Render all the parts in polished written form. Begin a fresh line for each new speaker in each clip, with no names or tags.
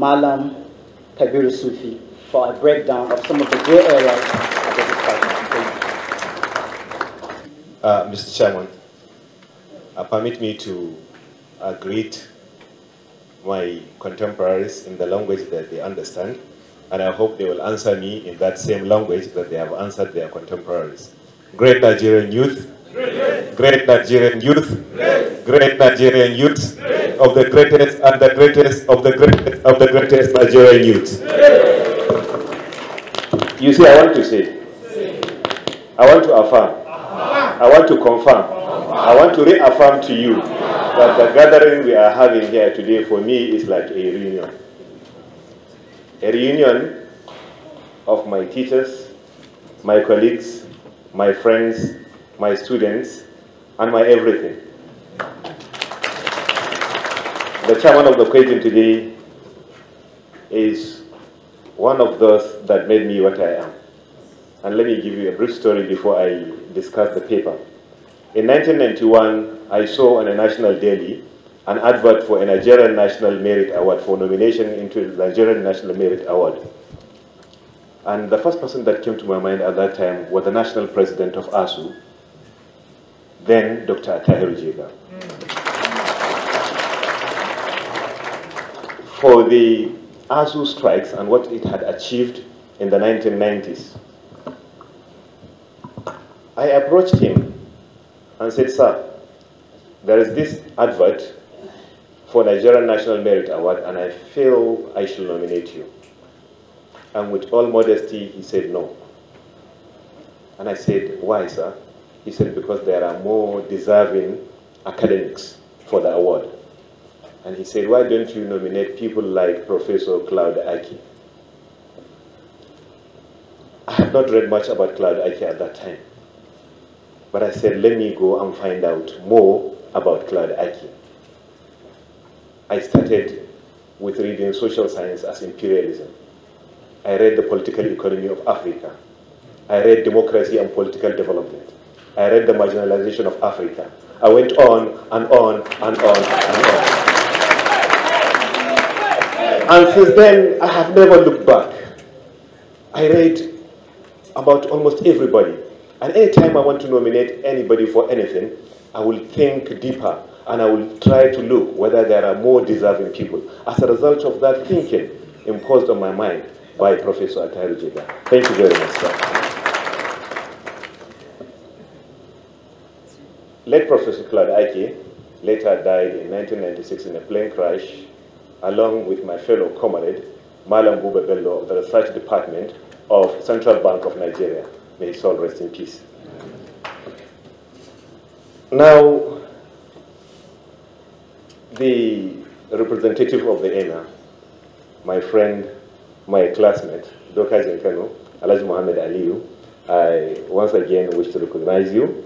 Malam Kabir Sufi for a breakdown of some of the grey areas identified.
Mr. Chairman, permit me to greet my contemporaries in the language that they understand, and I hope they will answer me in that same language that they have answered their contemporaries. Great Nigerian youth, great Nigerian youth, great Nigerian youth, of the greatest and the greatest of the greatest of the greatest Nigerian youth. You see, I want to say, I want to affirm, I want to confirm, I want to reaffirm to you that the gathering we are having here today for me is like a reunion. A reunion of my teachers, my colleagues, my friends, my students, and my everything. The chairman of the occasion today is one of those that made me what I am. And let me give you a brief story before I discuss the paper. In 1991, I saw on a national daily an advert for a Nigerian National Merit Award, for nomination into the Nigerian National Merit Award. And the first person that came to my mind at that time was the national president of ASU, then Dr. Tahiru Jega. For the ASU strikes and what it had achieved in the 1990s, I approached him and said, sir, there is this advert for Nigerian National Merit Award and I feel I should nominate you. And with all modesty, he said no. And I said, why, sir? He said, because there are more deserving academics for the award. And he said, why don't you nominate people like Professor Claude Aki? I had not read much about Claude Aki at that time. But I said, let me go and find out more about Claude Aki. I started with reading social science as imperialism. I read the political economy of Africa. I read democracy and political development. I read the marginalization of Africa. I went on and on and on and on. And since then, I have never looked back. I read about almost everybody. And anytime I want to nominate anybody for anything, I will think deeper and I will try to look whether there are more deserving people. As a result of that thinking imposed on my mind by Professor Tahiru Jega. Thank you very much, sir. Late Professor Claude Aki later died in 1996 in a plane crash along with my fellow comrade, Malam Bube Bello of the Research Department of Central Bank of Nigeria. May his soul rest in peace. Now, the representative of the ENA, my friend, my classmate, Dr. Kano, Alhaji Mohammed Aliyu, I once again wish to recognize you.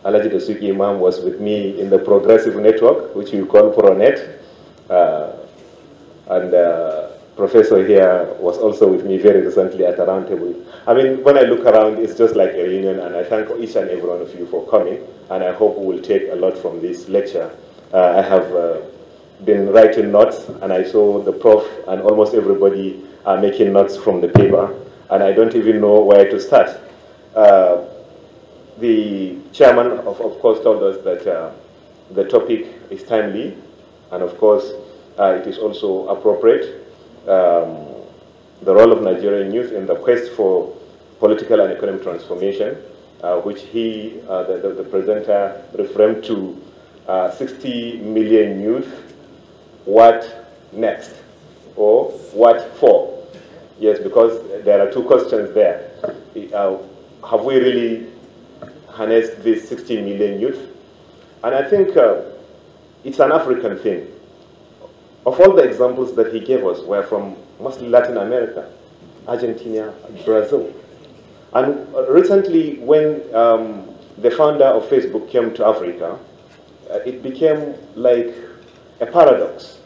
Alhaji Dasuki Imam was with me in the progressive network, which we call ProNet, and Professor here was also with me very recently at a roundtable. I mean, when I look around, it's just like a reunion, and I thank each and every one of you for coming, and I hope we will take a lot from this lecture. I have been writing notes, and I saw the prof and almost everybody are making notes from the paper, and I don't even know where to start. The chairman, of course, told us that the topic is timely, and of course, it is also appropriate. The role of Nigerian youth in the quest for political and economic transformation, which he, the presenter, referred to 60 million youth. What next? Or what for? Yes, because there are two questions there. Have we really harnessed these 60 million youth? And I think it's an African thing. Of all the examples that he gave us were from mostly Latin America, Argentina, Brazil. And recently, when the founder of Facebook came to Africa, it became like a paradox.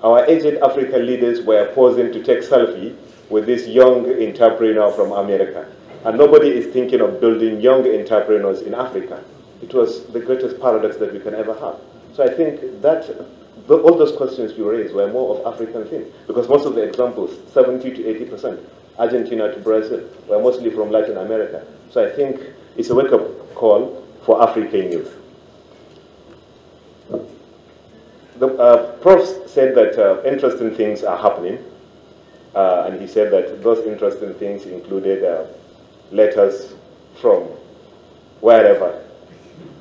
Our aged African leaders were posing to take selfie with this young entrepreneur from America. And nobody is thinking of building young entrepreneurs in Africa. It was the greatest paradox that we can ever have. So I think that all those questions you raised were more of African things, because most of the examples, 70 to 80%, Argentina to Brazil, were mostly from Latin America. So I think it's a wake-up call for African youth. The Prof said that interesting things are happening, and he said that those interesting things included letters from wherever.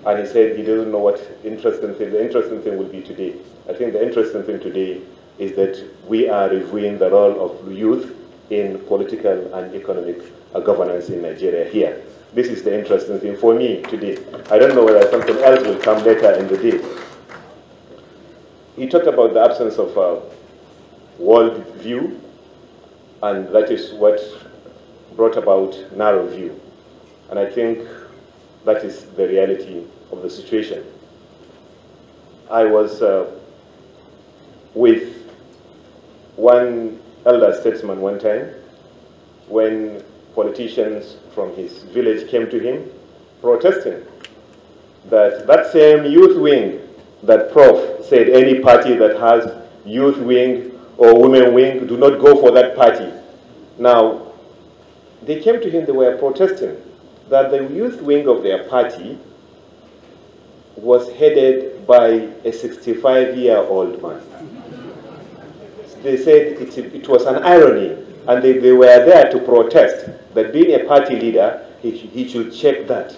And he said he doesn't know what the interesting thing will be today. I think the interesting thing today is that we are reviewing the role of youth in political and economic governance in Nigeria here. This is the interesting thing for me today. I don't know whether something else will come later in the day. He talked about the absence of world view, and that is what brought about narrow view. And I think that is the reality of the situation. I was with one elder statesman one time when politicians from his village came to him protesting that that same youth wing that Prof said any party that has youth wing or women wing, do not go for that party. Now, they came to him, they were protesting that the youth wing of their party was headed by a 65-year-old man. They said it was an irony, and they were there to protest that being a party leader, he should check that.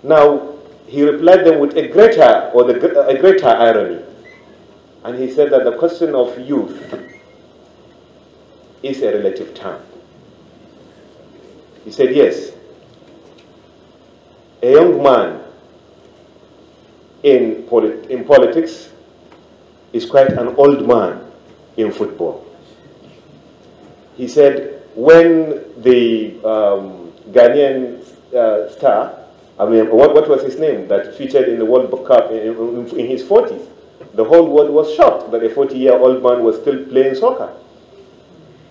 Now, he replied them with a greater irony. And he said that the question of youth is a relative term. He said, yes, a young man in politics is quite an old man in football. He said, when the Ghanaian star, what was his name, that featured in the World Cup in his 40s, the whole world was shocked that a 40-year-old man was still playing soccer.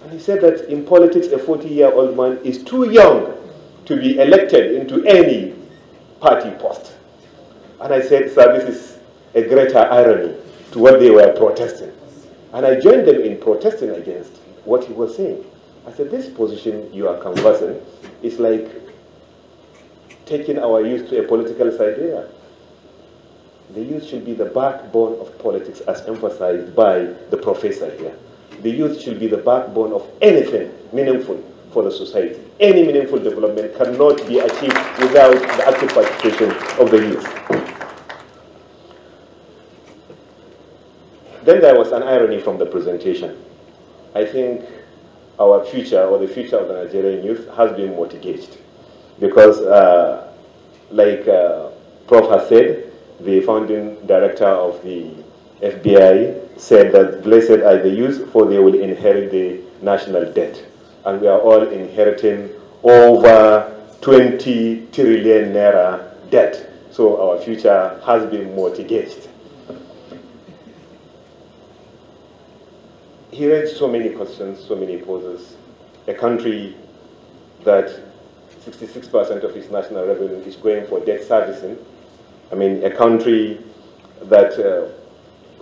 And he said that in politics, a 40-year-old man is too young to be elected into any party post. And I said, sir, this is a greater irony to what they were protesting. And I joined them in protesting against what he was saying. I said, this position you are canvassing is like taking our youth to a political Siberia. The youth should be the backbone of politics, as emphasized by the professor here. The youth should be the backbone of anything meaningful for the society. Any meaningful development cannot be achieved without the active participation of the youth. Then there was an irony from the presentation. I think our future, or the future of the Nigerian youth, has been mortgaged. Because, like Prof has said, the founding director of the FBI said that blessed are the youth, for they will inherit the national debt. And we are all inheriting over 20 trillion naira debt. So our future has been mortgaged. He raised so many questions, so many poses. A country that 66% of its national revenue is going for debt servicing. I mean, a country that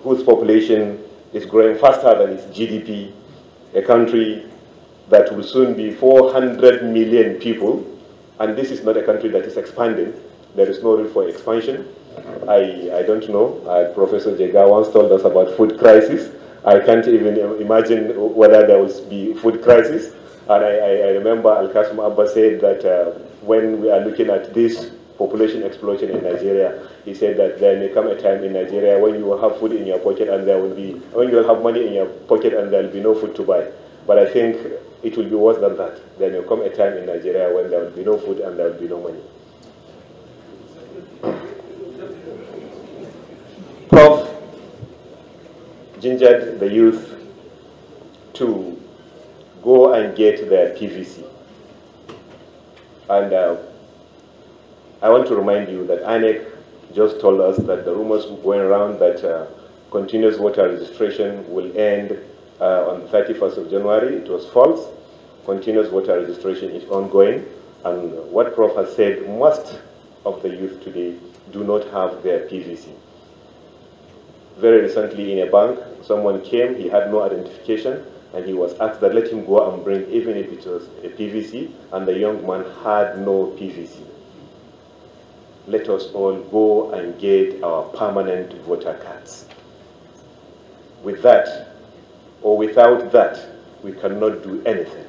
whose population is growing faster than its GDP, a country that will soon be 400 million people, and this is not a country that is expanding. There is no room for expansion. I don't know. Professor Jega once told us about food crisis. I can't even imagine whether there will be food crisis. And I remember Al-Qasim Abba said that when we are looking at this population explosion in Nigeria, he said that there may come a time in Nigeria when you will have food in your pocket and when you will have money in your pocket and there will be no food to buy. But I think it will be worse than that. There may come a time in Nigeria when there will be no food and there will be no money. Prof gingered the youth to go and get their PVC. And I want to remind you that INEC just told us that the rumors going around that continuous voter registration will end on the 31st of January, it was false. Continuous voter registration is ongoing. And what Prof has said, most of the youth today do not have their PVC. Very recently in a bank, someone came, he had no identification, and he was asked that let him go and bring, even if it was a PVC, and the young man had no PVC. Let us all go and get our permanent voter cards. With that, or without that, we cannot do anything.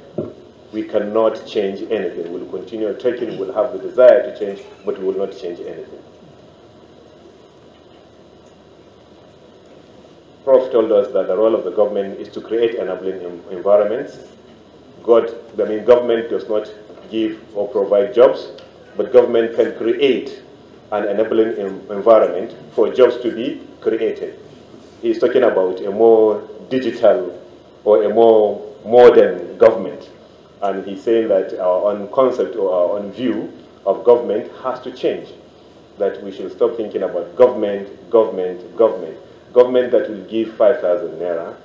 We cannot change anything. We'll continue talking, we'll have the desire to change, but we will not change anything. Prof told us that the role of the government is to create enabling environments. Government does not give or provide jobs, but government can create an enabling environment for jobs to be created. He's talking about a more digital or a more modern government. And he's saying that our own concept or our own view of government has to change. That we should stop thinking about government. Government that will give 5,000 naira,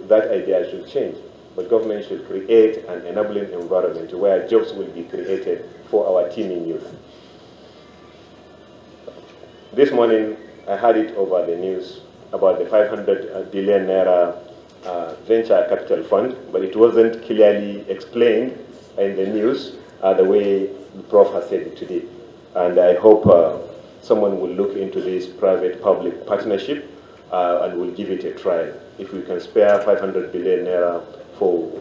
that idea should change. But government should create an enabling environment where jobs will be created for our teeming youth. This morning, I heard it over the news about the 500 billion naira venture capital fund, but it wasn't clearly explained in the news the way the Prof has said it today. And I hope someone will look into this private-public partnership and will give it a try. If we can spare 500 billion naira for,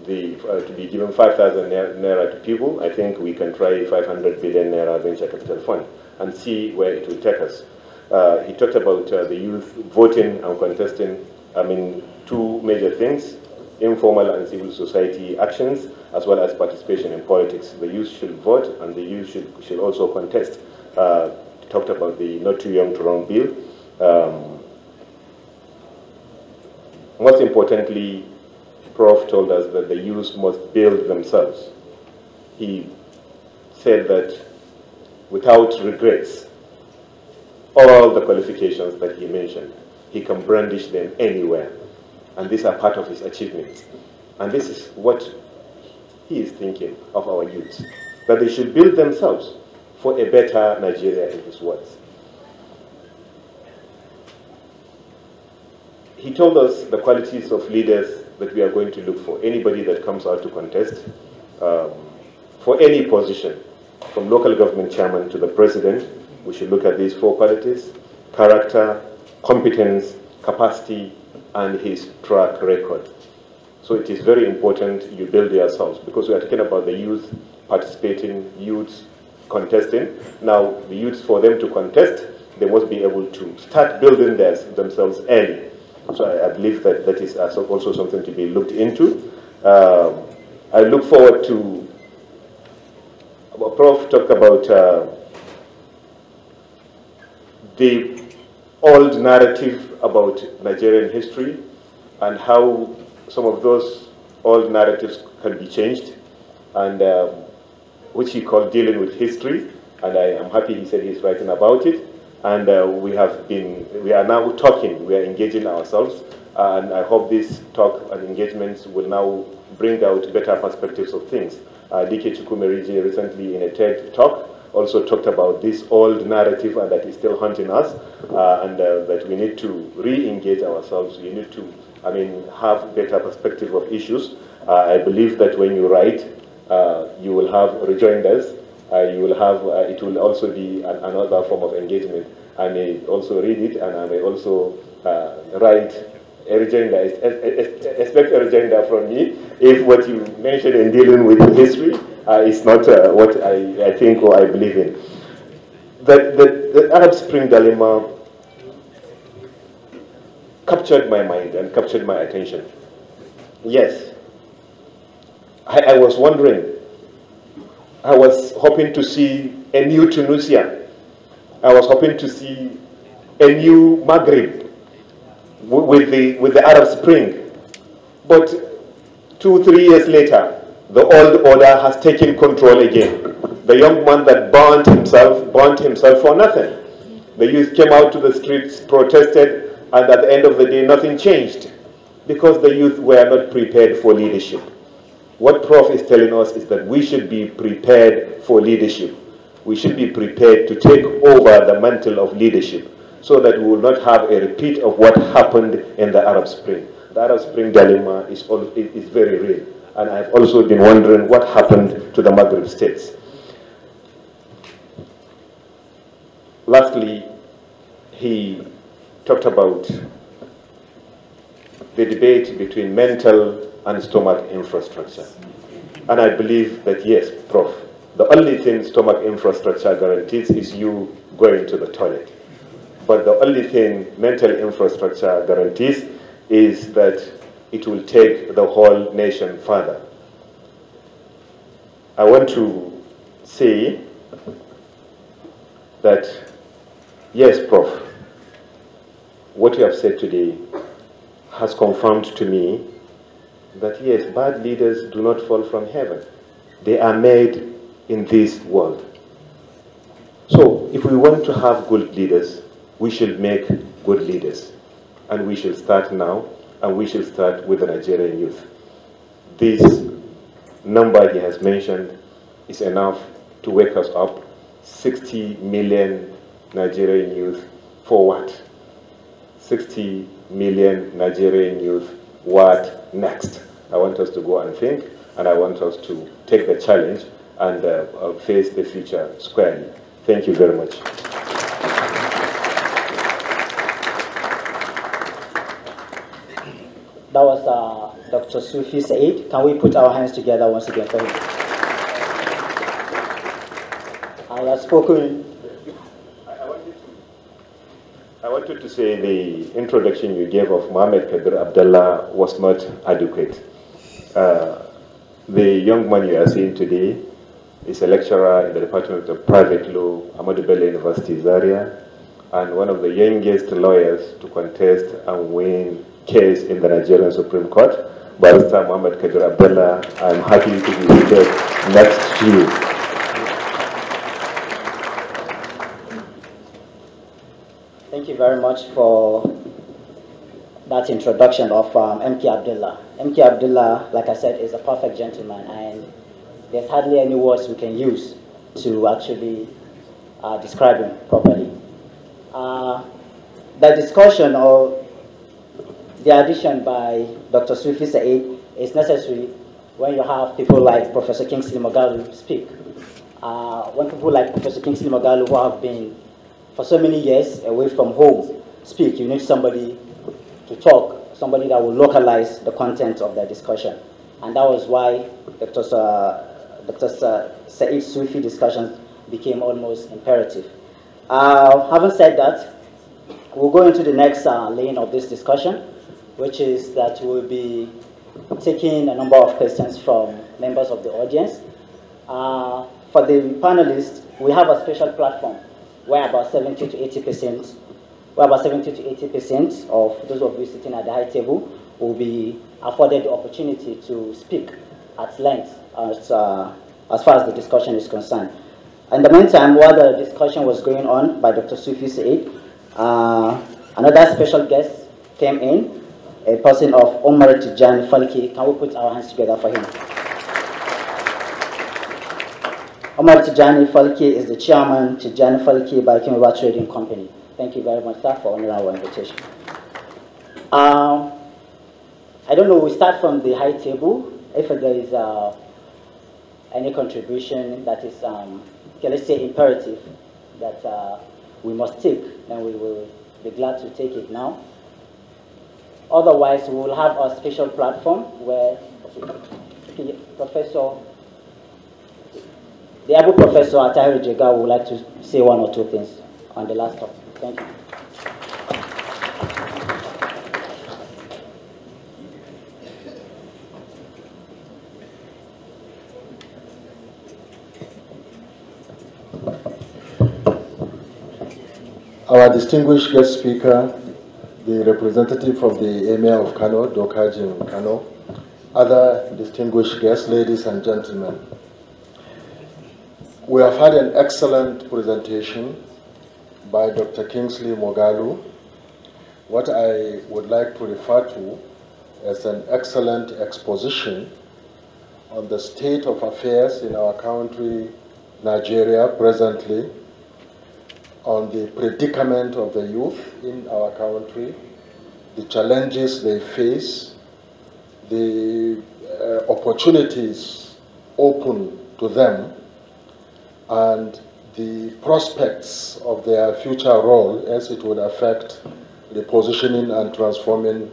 to be given 5,000 naira to people, I think we can try 500 billion naira venture capital fund and see where it will take us. He talked about the youth voting and contesting, two major things, informal and civil society actions, as well as participation in politics. The youth should vote and the youth should also contest. Talked about the Not Too Young to Run bill. Most importantly, Prof told us that the youth must build themselves. He said that without regrets, all the qualifications that he mentioned, he can brandish them anywhere. And these are part of his achievements. And this is what he is thinking of our youth, that they should build themselves for a better Nigeria, in his words. He told us the qualities of leaders that we are going to look for. Anybody that comes out to contest for any position, from local government chairman to the president, we should look at these four qualities: character, competence, capacity, and his track record. So it is very important you build yourselves, because we are talking about the youth participating, youths contesting. Now, the youths, for them to contest, they must be able to start building themselves early. So I believe that that is also something to be looked into. I look forward to, Prof talked about the old narrative about Nigerian history and how some of those old narratives can be changed, and which he called dealing with history. And I am happy he said he's writing about it. And we are now talking, we are engaging ourselves, and I hope this talk and engagements will now bring out better perspectives of things. D.K. Chukwumeriji recently in a TED talk also talked about this old narrative and that is still haunting us, and that we need to re-engage ourselves. We need to, have better perspective of issues. I believe that when you write, you will have rejoinders. You will have, it will also be another form of engagement. I may also read it, and I may also write a rejoinder. Expect a rejoinder from me if what you mentioned in dealing with history is not what I think or I believe in. The Arab Spring dilemma captured my mind and captured my attention. Yes, I was wondering, I was hoping to see a new Tunisia. I was hoping to see a new Maghreb with the Arab Spring. But 2-3 years later, the old order has taken control again. The young man that burnt himself for nothing. The youth came out to the streets, protested, and at the end of the day, nothing changed, because the youth were not prepared for leadership. What Prof is telling us is that we should be prepared for leadership. We should be prepared to take over the mantle of leadership. so that we will not have a repeat of what happened in the Arab Spring. The Arab Spring dilemma is very real. And I've also been wondering what happened to the Maghreb states. Lastly, he talked about the debate between mental and stomach infrastructure. And I believe that yes, Prof, the only thing stomach infrastructure guarantees is you going to the toilet. But the only thing mental infrastructure guarantees is that it will take the whole nation further. I want to say that, yes, Prof, what you have said today has confirmed to me that, yes, bad leaders do not fall from heaven. They are made in this world. So if we want to have good leaders, we should make good leaders. And we should start now, and we should start with the Nigerian youth. This number he has mentioned is enough to wake us up. 60 million Nigerian youth for what? 60 million Nigerian youth, what next? I want us to go and think, and I want us to take the challenge and face the future squarely. Thank you very much.
That was Dr. Sufi Said. Can we put our hands together once again for him? I have spoken.
I wanted to say the introduction you gave of Mohammed Kabir Abdullah was not adequate. The young man you are seeing today is a lecturer in the Department of Private Law, Ahmadu Bello University, Zaria, and one of the youngest lawyers to contest and win case in the Nigerian Supreme Court, Barrister Mohammed Kabir Abdullah. I'm happy to be seated next to you.
Thank you very much for that introduction of MK Abdullah. MK Abdullah, like I said, is a perfect gentleman, and there's hardly any words we can use to actually describe him properly. The discussion or the addition by Dr. Sufi Said is necessary when you have people like Professor Kingsley Moghalu speak. When people like Professor Kingsley Moghalu, who have been for so many years away from home, speak, you need somebody to talk, somebody that will localize the content of the discussion. And that was why Dr. Said Sufi discussions became almost imperative. Having said that, we'll go into the next lane of this discussion, which is that we'll be taking a number of questions from members of the audience. For the panelists, we have a special platform where about 70 to 80% of those of you sitting at the high table will be afforded the opportunity to speak at length as far as the discussion is concerned. In the meantime, while the discussion was going on by Dr. Sufi Said, another special guest came in, a person of Omar Tijani Falki. Can we put our hands together for him? Omar Tijani Falki is the chairman, Tijani Falki Biochemical Trading Company. Thank you very much, sir, for honoring our invitation. I don't know, we start from the high table. If there is any contribution that is, okay, let's say imperative, that we must take, then we will be glad to take it now. Otherwise, we will have a special platform where the able Professor Atahiri Jega would like to say one or two things on the last topic. Thank you.
Our distinguished guest speaker, the representative from the Emir of Kano, Dokajin Kano, other distinguished guests, ladies and gentlemen. We have had an excellent presentation by Dr. Kingsley Moghalu, what I would like to refer to as an excellent exposition on the state of affairs in our country, Nigeria, presently, on the predicament of the youth in our country, the challenges they face, the opportunities open to them, and the prospects of their future role as it would affect repositioning and transforming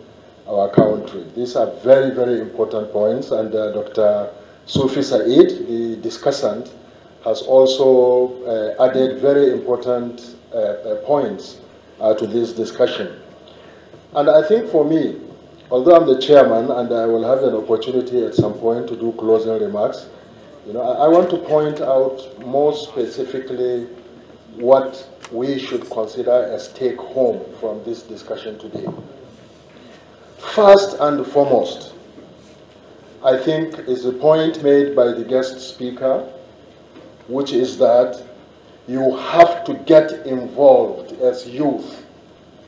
our country. These are very, very important points, and Dr. Sufi Said, the discussant, has also added very important points to this discussion. And I think for me, although I'm the chairman and I will have an opportunity at some point to do closing remarks, I want to point out more specifically what we should consider as take home from this discussion today. First and foremost, I think is the point made by the guest speaker, which is that you have to get involved as youth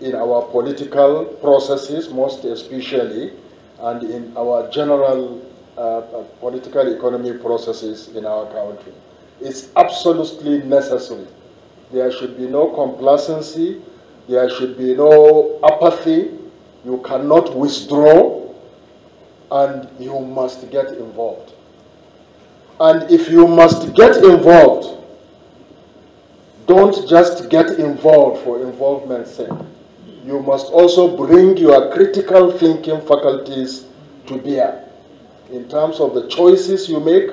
in our political processes, most especially, and in our general political economy processes in our country. It's absolutely necessary. There should be no complacency. There should be no apathy. You cannot withdraw, and you must get involved. And if you must get involved, don't just get involved for involvement's sake. You must also bring your critical thinking faculties to bear in terms of the choices you make,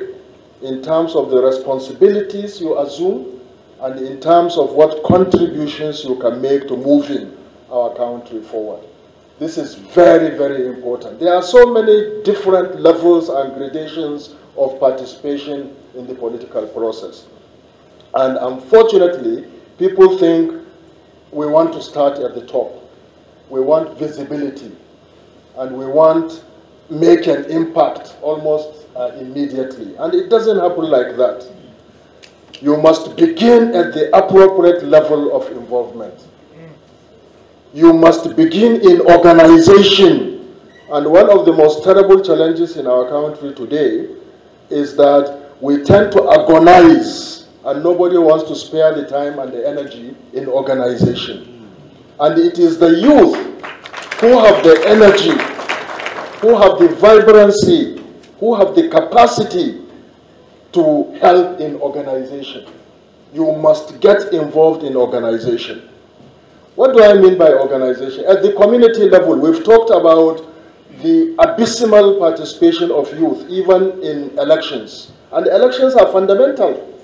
in terms of the responsibilities you assume, and in terms of what contributions you can make to moving our country forward. This is very, very important. There are so many different levels and gradations of participation in the political process. And unfortunately, people think we want to start at the top. We want visibility, and we want make an impact almost immediately. And it doesn't happen like that. You must begin at the appropriate level of involvement. You must begin in organization. And one of the most terrible challenges in our country today is that we tend to agonize, and nobody wants to spare the time and the energy in organization. And it is the youth who have the energy, who have the vibrancy, who have the capacity to help in organization. You must get involved in organization. What do I mean by organization? At the community level, we've talked about the abysmal participation of youth, even in elections. And elections are fundamental.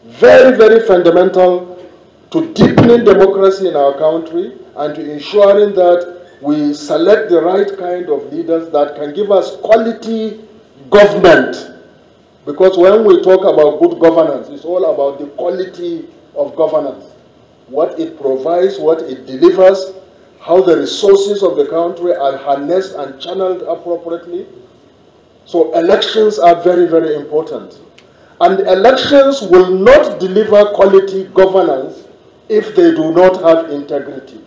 Very, very fundamental to deepening democracy in our country and to ensuring that we select the right kind of leaders that can give us quality government. Because when we talk about good governance, it's all about the quality of governance. What it provides, what it delivers, how the resources of the country are harnessed and channeled appropriately. So elections are very, very important. And elections will not deliver quality governance if they do not have integrity.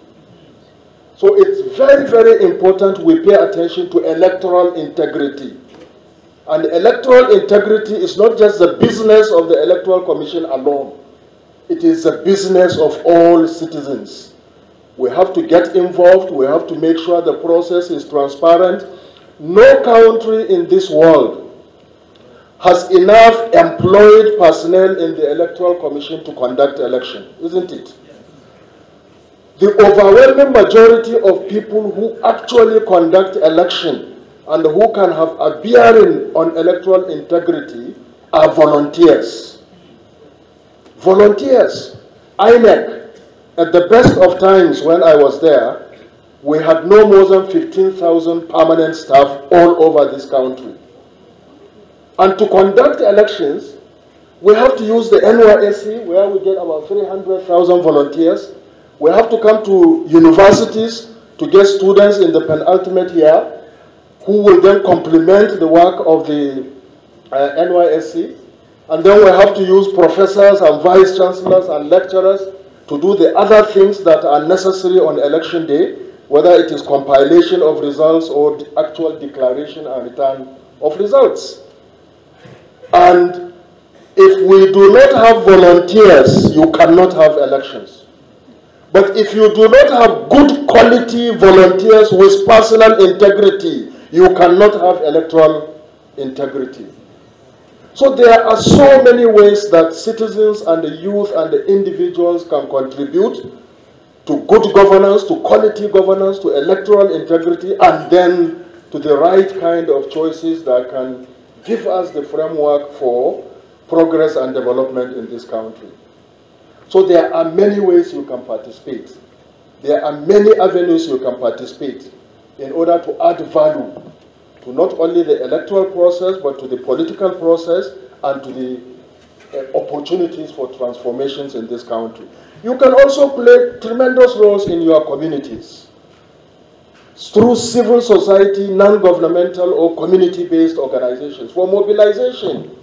So it's very, very important we pay attention to electoral integrity. And electoral integrity is not just the business of the Electoral Commission alone. It is the business of all citizens. We have to get involved. We have to make sure the process is transparent. No country in this world has enough employed personnel in the Electoral Commission to conduct election, isn't it? The overwhelming majority of people who actually conduct election and who can have a bearing on electoral integrity are volunteers. Volunteers. INEC, at the best of times when I was there, we had no more than 15,000 permanent staff all over this country. And to conduct elections, we have to use the NYSC, where we get about 300,000 volunteers. We have to come to universities to get students in the penultimate year who will then complement the work of the NYSC. And then we have to use professors and vice chancellors and lecturers to do the other things that are necessary on election day, whether it is compilation of results or actual declaration and return of results. And If we do not have volunteers, you cannot have elections. But if you do not have good quality volunteers with personal integrity, you cannot have electoral integrity. So there are so many ways that citizens and the youth and the individuals can contribute to good governance, to quality governance, to electoral integrity, and then to the right kind of choices that can give us the framework for progress and development in this country. So there are many ways you can participate. There are many avenues you can participate in order to add value to not only the electoral process, but to the political process and to the opportunities for transformations in this country. You can also play tremendous roles in your communities through civil society, non-governmental or community-based organizations for mobilization.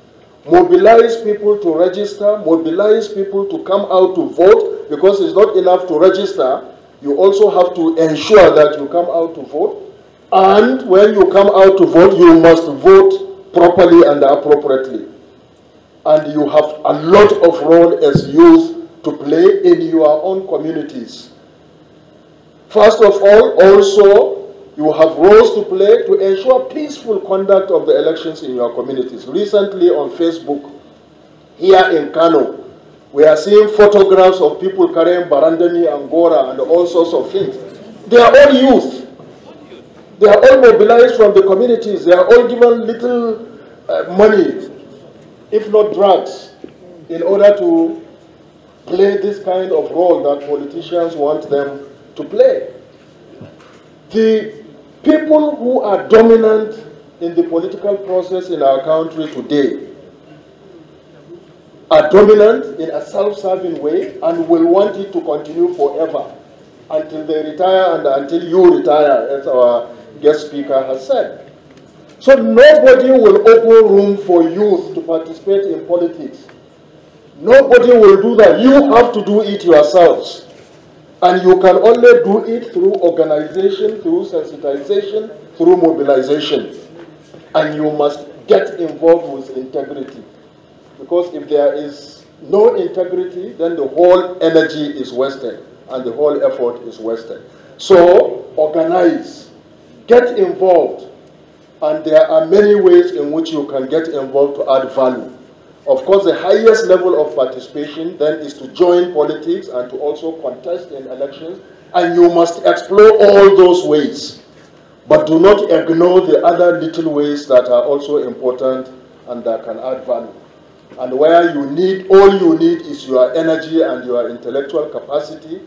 Mobilize people to register, mobilize people to come out to vote, because it's not enough to register. You also have to ensure that you come out to vote. And when you come out to vote, you must vote properly and appropriately. And you have a lot of role as youth to play in your own communities. First of all, also, you have roles to play to ensure peaceful conduct of the elections in your communities. Recently on Facebook, here in Kano, we are seeing photographs of people carrying barandani, angora, and all sorts of things. They are all youth. They are all mobilized from the communities. They are all given little money, if not drugs, in order to play this kind of role that politicians want them to play. The people who are dominant in the political process in our country today are dominant in a self-serving way and will want it to continue forever until they retire and until you retire, as our guest speaker has said. So nobody will open room for youth to participate in politics. Nobody will do that. You have to do it yourselves. And you can only do it through organization, through sensitization, through mobilization. And you must get involved with integrity. Because if there is no integrity, then the whole energy is wasted and the whole effort is wasted. So organize, get involved. And there are many ways in which you can get involved to add value. Of course, the highest level of participation then is to join politics and to also contest in elections. And you must explore all those ways. But do not ignore the other little ways that are also important and that can add value. And where you need, all you need is your energy and your intellectual capacity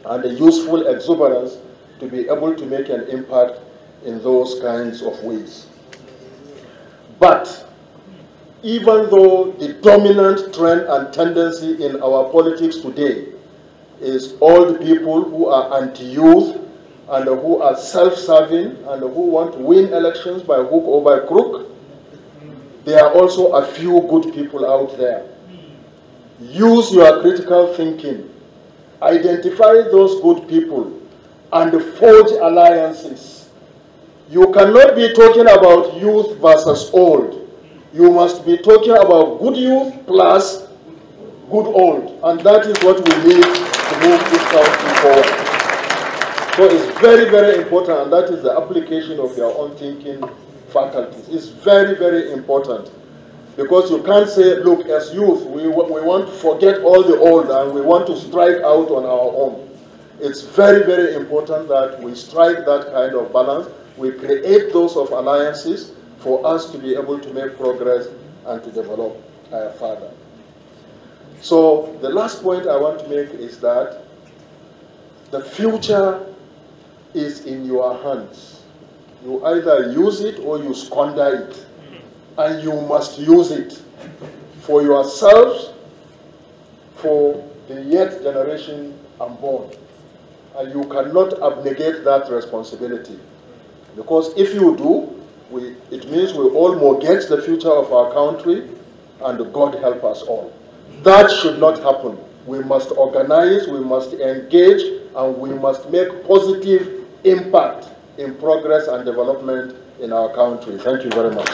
and a useful exuberance to be able to make an impact in those kinds of ways. But even though the dominant trend and tendency in our politics today is old people who are anti-youth and who are self-serving and who want to win elections by hook or by crook, there are also a few good people out there. Use your critical thinking. Identify those good people and forge alliances. You cannot be talking about youth versus old. You must be talking about good youth plus good old. And that is what we need to move this country forward. So it's very, very important, and that is the application of your own thinking faculties. It's very, very important. Because you can't say, look, as youth, we want to forget all the old and we want to strike out on our own. It's very, very important that we strike that kind of balance. We create those of alliances for us to be able to make progress and to develop further. So the last point I want to make is that the future is in your hands. You either use it or you squander it. And you must use it for yourselves, for the yet generation unborn. And you cannot abnegate that responsibility. Because if you do, it means we all mortgage the future of our country, and God help us all. That should not happen. We must organize, we must engage, and we must make positive impact in progress and development in our country. Thank you very much.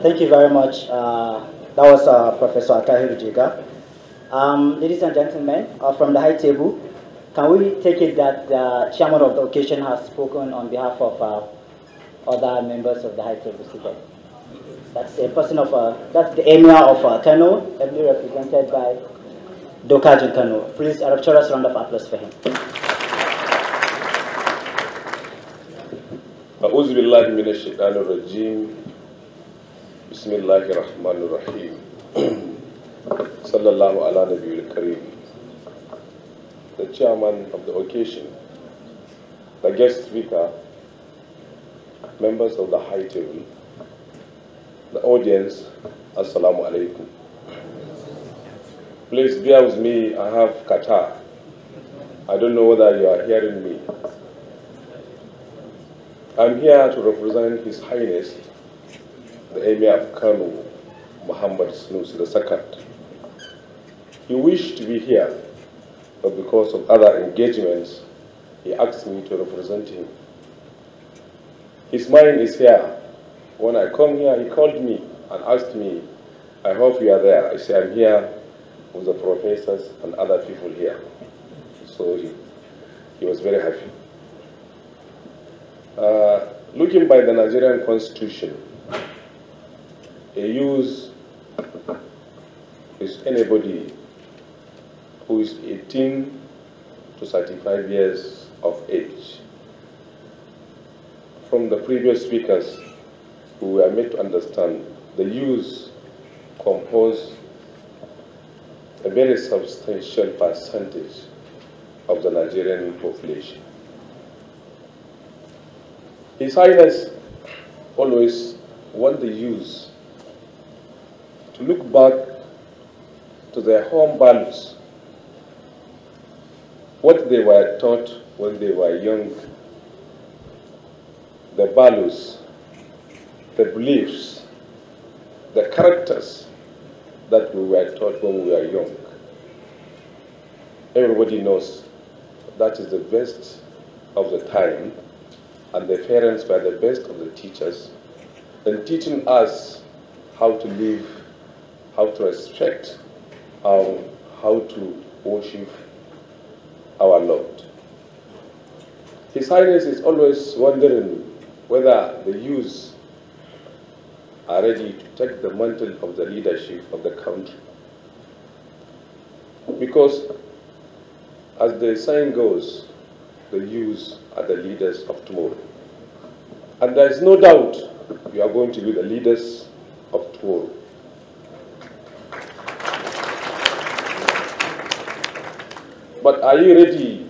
Thank you very much. That was Professor Atahiru Jiga. Ladies and gentlemen, from the high table, can we take it that the chairman of the occasion has spoken on behalf of other members of the high table seated? That's a person of, that's the emir of Kano, ably represented by Dokajin Kano. Please, a rapturous round of applause for him.
أعوذ بالله من الشيطان الرجيم بسم الله الرحمن الرحيم صلى الله على نبي الكريم. The chairman of the occasion, the guest speaker, members of the high table, the audience, Assalamu alaikum. Please bear with me, I have Qatar. I don't know whether you are hearing me. I'm here to represent His Highness, the Emir of Kano, Muhammad Sanusi II. He wished to be here, but because of other engagements, he asked me to represent him. His mind is here. When I come here, he called me and asked me, I hope you are there. I said, I'm here with the professors and other people here. So he was very happy. Looking by the Nigerian Constitution, a youth is anybody who is 18 to 35 years of age. From the previous speakers, we were made to understand the youth compose a very substantial percentage of the Nigerian population. His Highness always want the youth to look back to their home values, what they were taught when they were young, the values, the beliefs, the characters that we were taught when we were young. Everybody knows that is the best of the time, and the parents were the best of the teachers in teaching us how to live, how to respect, how to worship our Lord. His Highness is always wondering whether the youth are ready to take the mantle of the leadership of the country. Because, as the saying goes, the youth are the leaders of tomorrow. And there is no doubt you are going to be the leaders of tomorrow. But are you ready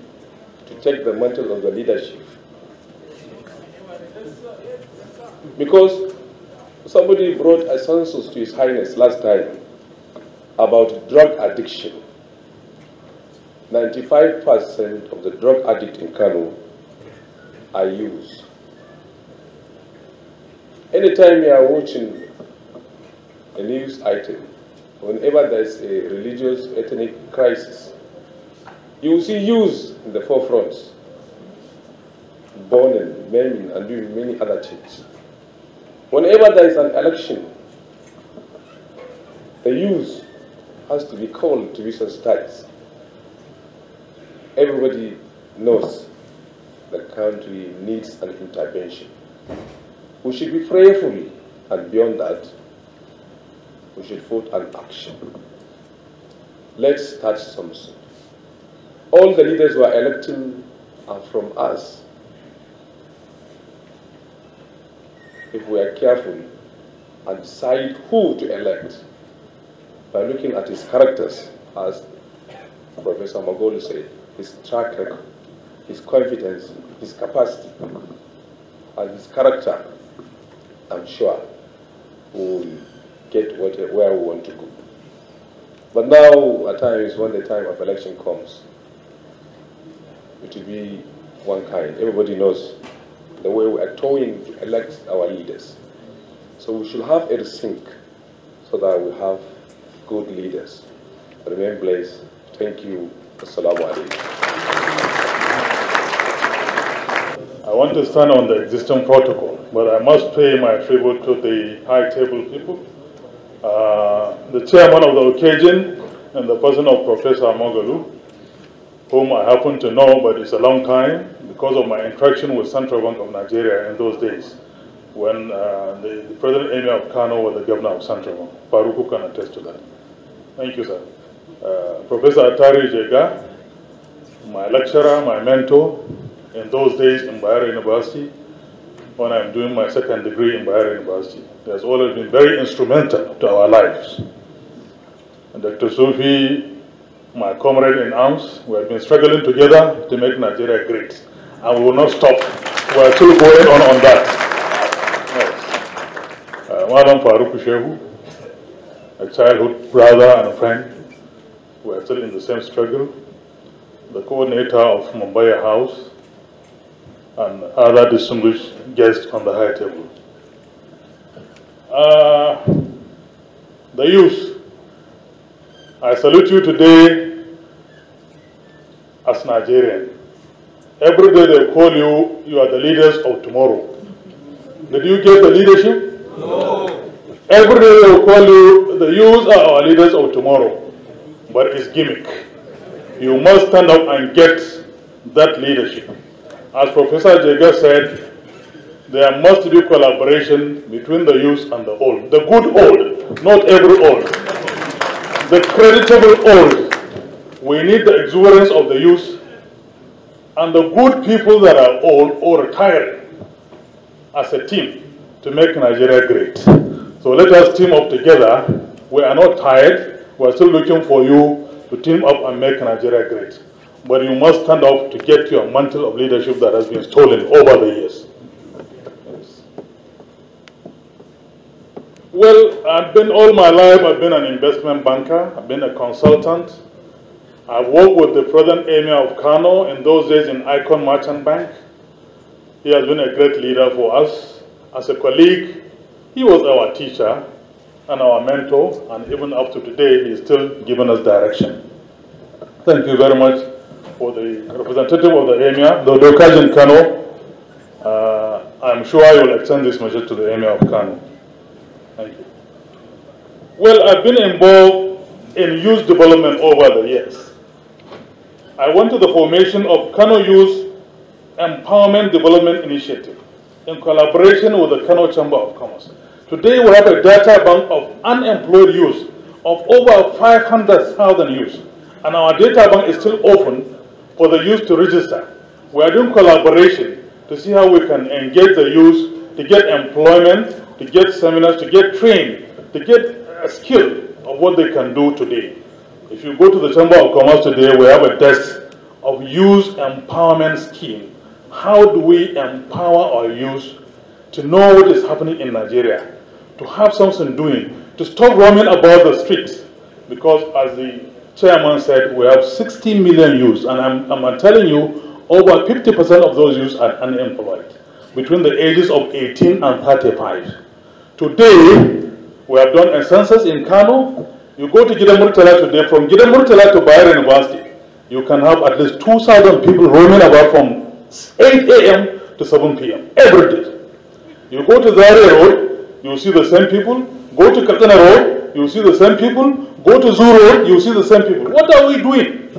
to take the mantle of the leadership? Because somebody brought a census to His Highness last time about drug addiction. 95% of the drug addict in Kano are youth. Anytime you are watching a news item, whenever there is a religious ethnic crisis, you will see youth in the forefront, burning, maiming, and doing many other things. Whenever there is an election, the youth has to be called to be sensitized. Everybody knows the country needs an intervention. We should be prayerful, and beyond that, we should put an action. Let's start something. All the leaders who are elected are from us. If we are careful and decide who to elect by looking at his characters, as Professor Moghalu said, his track record, his confidence, his capacity, and his character, I'm sure we will get where we want to go. But now, at times, when the time of election comes, it will be one kind. Everybody knows the way we are trying to elect our leaders. So we should have a sync so that we have good leaders. Remain blessed. Thank you. Assalamu alaikum.
want to stand on the existing protocol, but I must pay my tribute to the high table people. The chairman of the occasion and the person of Professor Moghalu, whom I happen to know, but it's a long time because of my interaction with Central Bank of Nigeria in those days when the President Emir of Kano was the governor of Central Bank. Faruku can attest to that. Thank you, sir. Professor Atari Jega, my lecturer, my mentor in those days in Bayero University, when I'm doing my second degree in Bayero University. He has always been very instrumental to our lives. And Dr. Sufi, my comrade in arms, we have been struggling together to make Nigeria great. And we will not stop. We are still going on that. Yes. Madam Faruku Shehu, a childhood brother and a friend, we are still in the same struggle. The coordinator of Mumbai House, and other distinguished guests on the high table. The youth, I salute you today as Nigerian. Every day they call you, you are the leaders of tomorrow. Did you get the leadership? No. Every day they will call you, the youth are our leaders of tomorrow. But it's gimmick. You must stand up and get that leadership. As Professor Jega said, there must be collaboration between the youth and the old. The good old, not every old. The creditable old. We need the exuberance of the youth and the good people that are old or retiring as a team to make Nigeria great. So let us team up together. We are not tired. We are still looking for you to team up and make Nigeria great. But you must stand up to get your mantle of leadership that has been stolen over the years. Yes. Well, all my life, I've been an investment banker. I've been a consultant. I've worked with the President Emir of Kano in those days in Icon Merchant Bank. He has been a great leader for us. As a colleague, he was our teacher and our mentor, and even up to today, he's still giving us direction. Thank you very much for the representative of the Emir, the Dokaj in Kano. I'm sure I will extend this message to the Emir of Kano. Thank you. Well, I've been involved in youth development over the years. I went to the formation of Kano Youth Empowerment Development Initiative in collaboration with the Kano Chamber of Commerce. Today we have a data bank of unemployed youth of over 500,000 youth, and our data bank is still open for the youth to register. We are doing collaboration to see how we can engage the youth to get employment, to get seminars, to get trained, to get a skill of what they can do today. If you go to the Chamber of Commerce today, we have a desk of youth empowerment scheme. How do we empower our youth to know what is happening in Nigeria, to have something doing, to stop roaming about the streets? Because as the chairman said, we have 60 million youths, and I'm telling you, over 50% of those youths are unemployed, between the ages of 18 and 35. Today, we have done a census in Kano. You go to Gida Murtala today, from Gida Murtala to Bayero University, you can have at least 2,000 people roaming about from 8 a.m. to 7 p.m. every day. You go to Zaria Road, you see the same people. Go to Katana Road, you see the same people. Go to Zoo Road, you see the same people. What are we doing?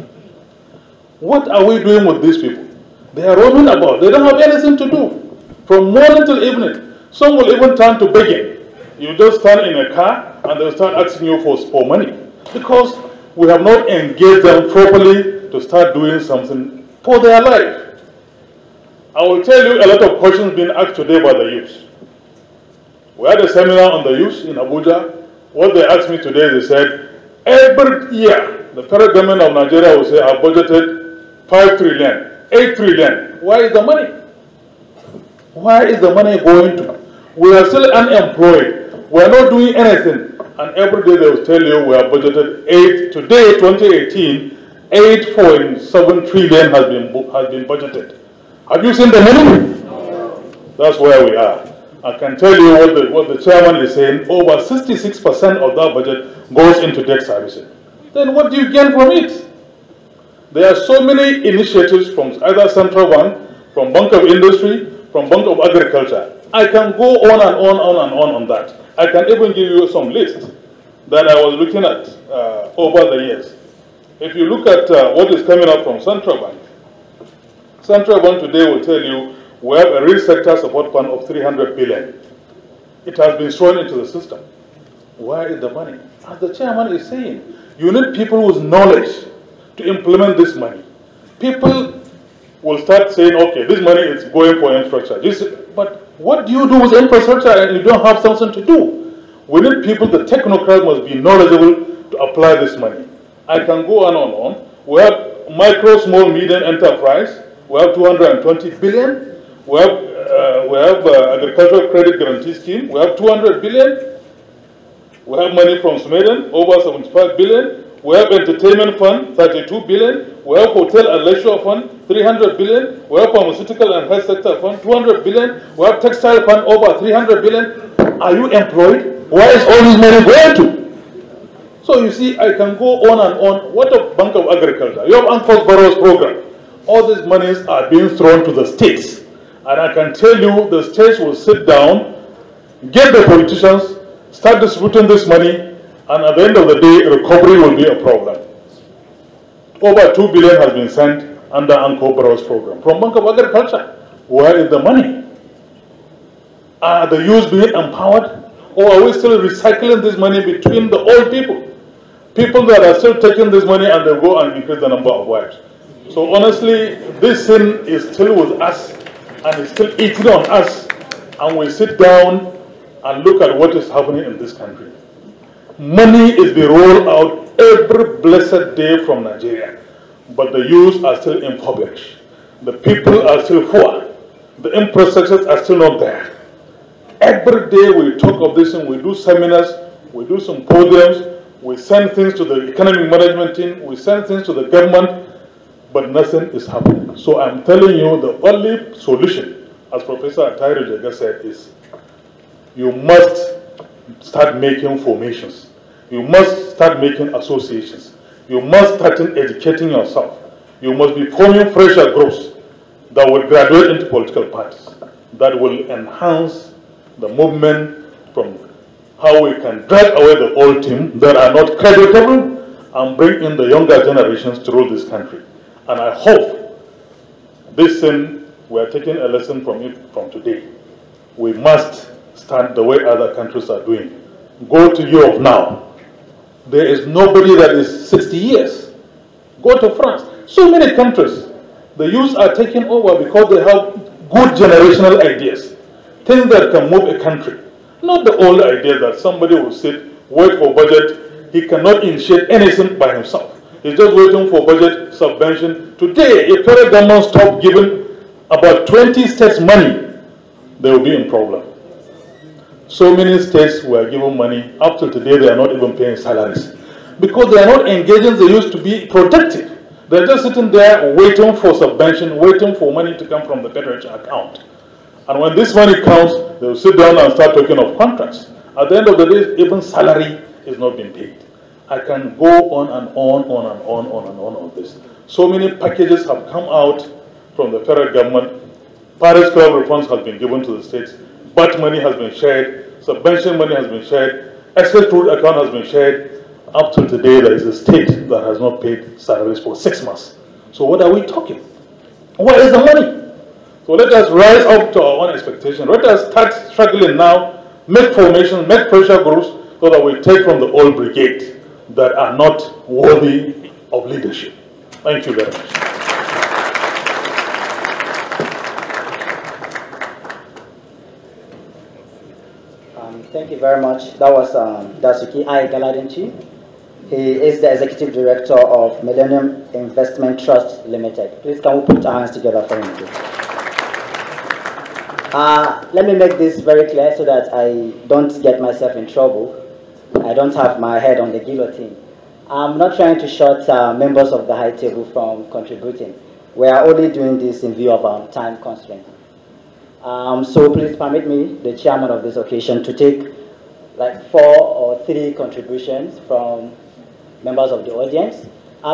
What are we doing with these people? They are roaming about. They don't have anything to do. From morning till evening. Some will even turn to begging. You just stand in a car and they'll start asking you for money. Because we have not engaged them properly to start doing something for their life. I will tell you a lot of questions being asked today by the youth. We had a seminar on the youth in Abuja. What they asked me today, they said, every year, the federal government of Nigeria will say, I budgeted 5 trillion, 8 trillion. Where is the money? Where is the money going to? We are still unemployed. We are not doing anything. And every day they will tell you we have budgeted 8. Today, 2018, 8.7 trillion has been budgeted. Have you seen the money? No. That's where we are. I can tell you what the chairman is saying. Over 66% of that budget goes into debt servicing. Then what do you gain from it? There are so many initiatives from either Central Bank, from Bank of Industry, from Bank of Agriculture. I can go on and on that. I can even give you some list that I was looking at over the years. If you look at what is coming up from Central Bank today will tell you we have a real sector support fund of 300 billion. It has been thrown into the system. Where is the money? As the chairman is saying, you need people with knowledge to implement this money. People will start saying, okay, this money is going for infrastructure. But what do you do with infrastructure and you don't have something to do? We need people, the technocrats must be knowledgeable to apply this money. I can go on and on. We have micro, small, medium enterprise. We have 220 billion. We have agricultural credit guarantee scheme. We have 200 billion. We have money from Sweden, over 75 billion. We have entertainment fund, 32 billion. We have hotel and leisure fund, 300 billion. We have pharmaceutical and health sector fund, 200 billion. We have textile fund, over 300 billion. Are you employed? Where is all this money going to? So you see, I can go on and on. What of Bank of Agriculture? You have Unforced Borrows Program. All these monies are being thrown to the states. And I can tell you, the states will sit down, get the politicians, start distributing this money, and at the end of the day, recovery will be a problem. Over 2 billion has been sent under Unforced Borrows Program from Bank of Agriculture. Where is the money? Are the youth being empowered? Or are we still recycling this money between the old people? People that are still taking this money and they go and increase the number of wives. So honestly, this sin is still with us and it's still eating on us. And we sit down and look at what is happening in this country. Money is being rolled out every blessed day from Nigeria. But the youth are still impoverished. The people are still poor. The infrastructures are still not there. Every day we talk of this and we do seminars, we do symposiums, we send things to the economic management team, we send things to the government, but nothing is happening. So I'm telling you, the only solution, as Professor Atairu Jega said, is you must start making formations. You must start making associations. You must start educating yourself. You must be forming fresher groups that will graduate into political parties, that will enhance the movement from how we can drag away the old team that are not creditable and bring in the younger generations to rule this country. And I hope this thing, we are taking a lesson from it from today. We must stand the way other countries are doing. Go to Europe now. There is nobody that is 60 years. Go to France. So many countries, the youth are taking over because they have good generational ideas. Things that can move a country. Not the old idea that somebody will sit, wait for budget. He cannot initiate anything by himself. He's just waiting for budget subvention. Today, if federal government stop giving about 20 states money, they will be in problem. So many states were given money. Up till today, they are not even paying salaries. Because they are not engaging the youth to be protected. They're just sitting there waiting for subvention, waiting for money to come from the federation account. And when this money comes, they will sit down and start talking of contracts. At the end of the day, even salary is not being paid. I can go on and on this. So many packages have come out from the federal government. Paris Club refunds have been given to the states. BAT money has been shared. Subvention money has been shared. Excess food account has been shared. Up to today, there is a state that has not paid salaries for 6 months. So what are we talking? Where is the money? So let us rise up to our own expectation. Let us start struggling now, make formations, make pressure groups, so that we take from the old brigade that are not worthy of leadership. Thank you very much.
Thank you very much. That was Dasuki I. Galadinchi. He is the Executive Director of Millennium Investment Trust Limited. Please can we put our hands together for him, please? Let me make this very clear so that I don't get myself in trouble. I don't have my head on the guillotine. I'm not trying to shut members of the high table from contributing. We are only doing this in view of time constraints. So please permit me, the chairman of this occasion, to take like 4 or 3 contributions from members of the audience.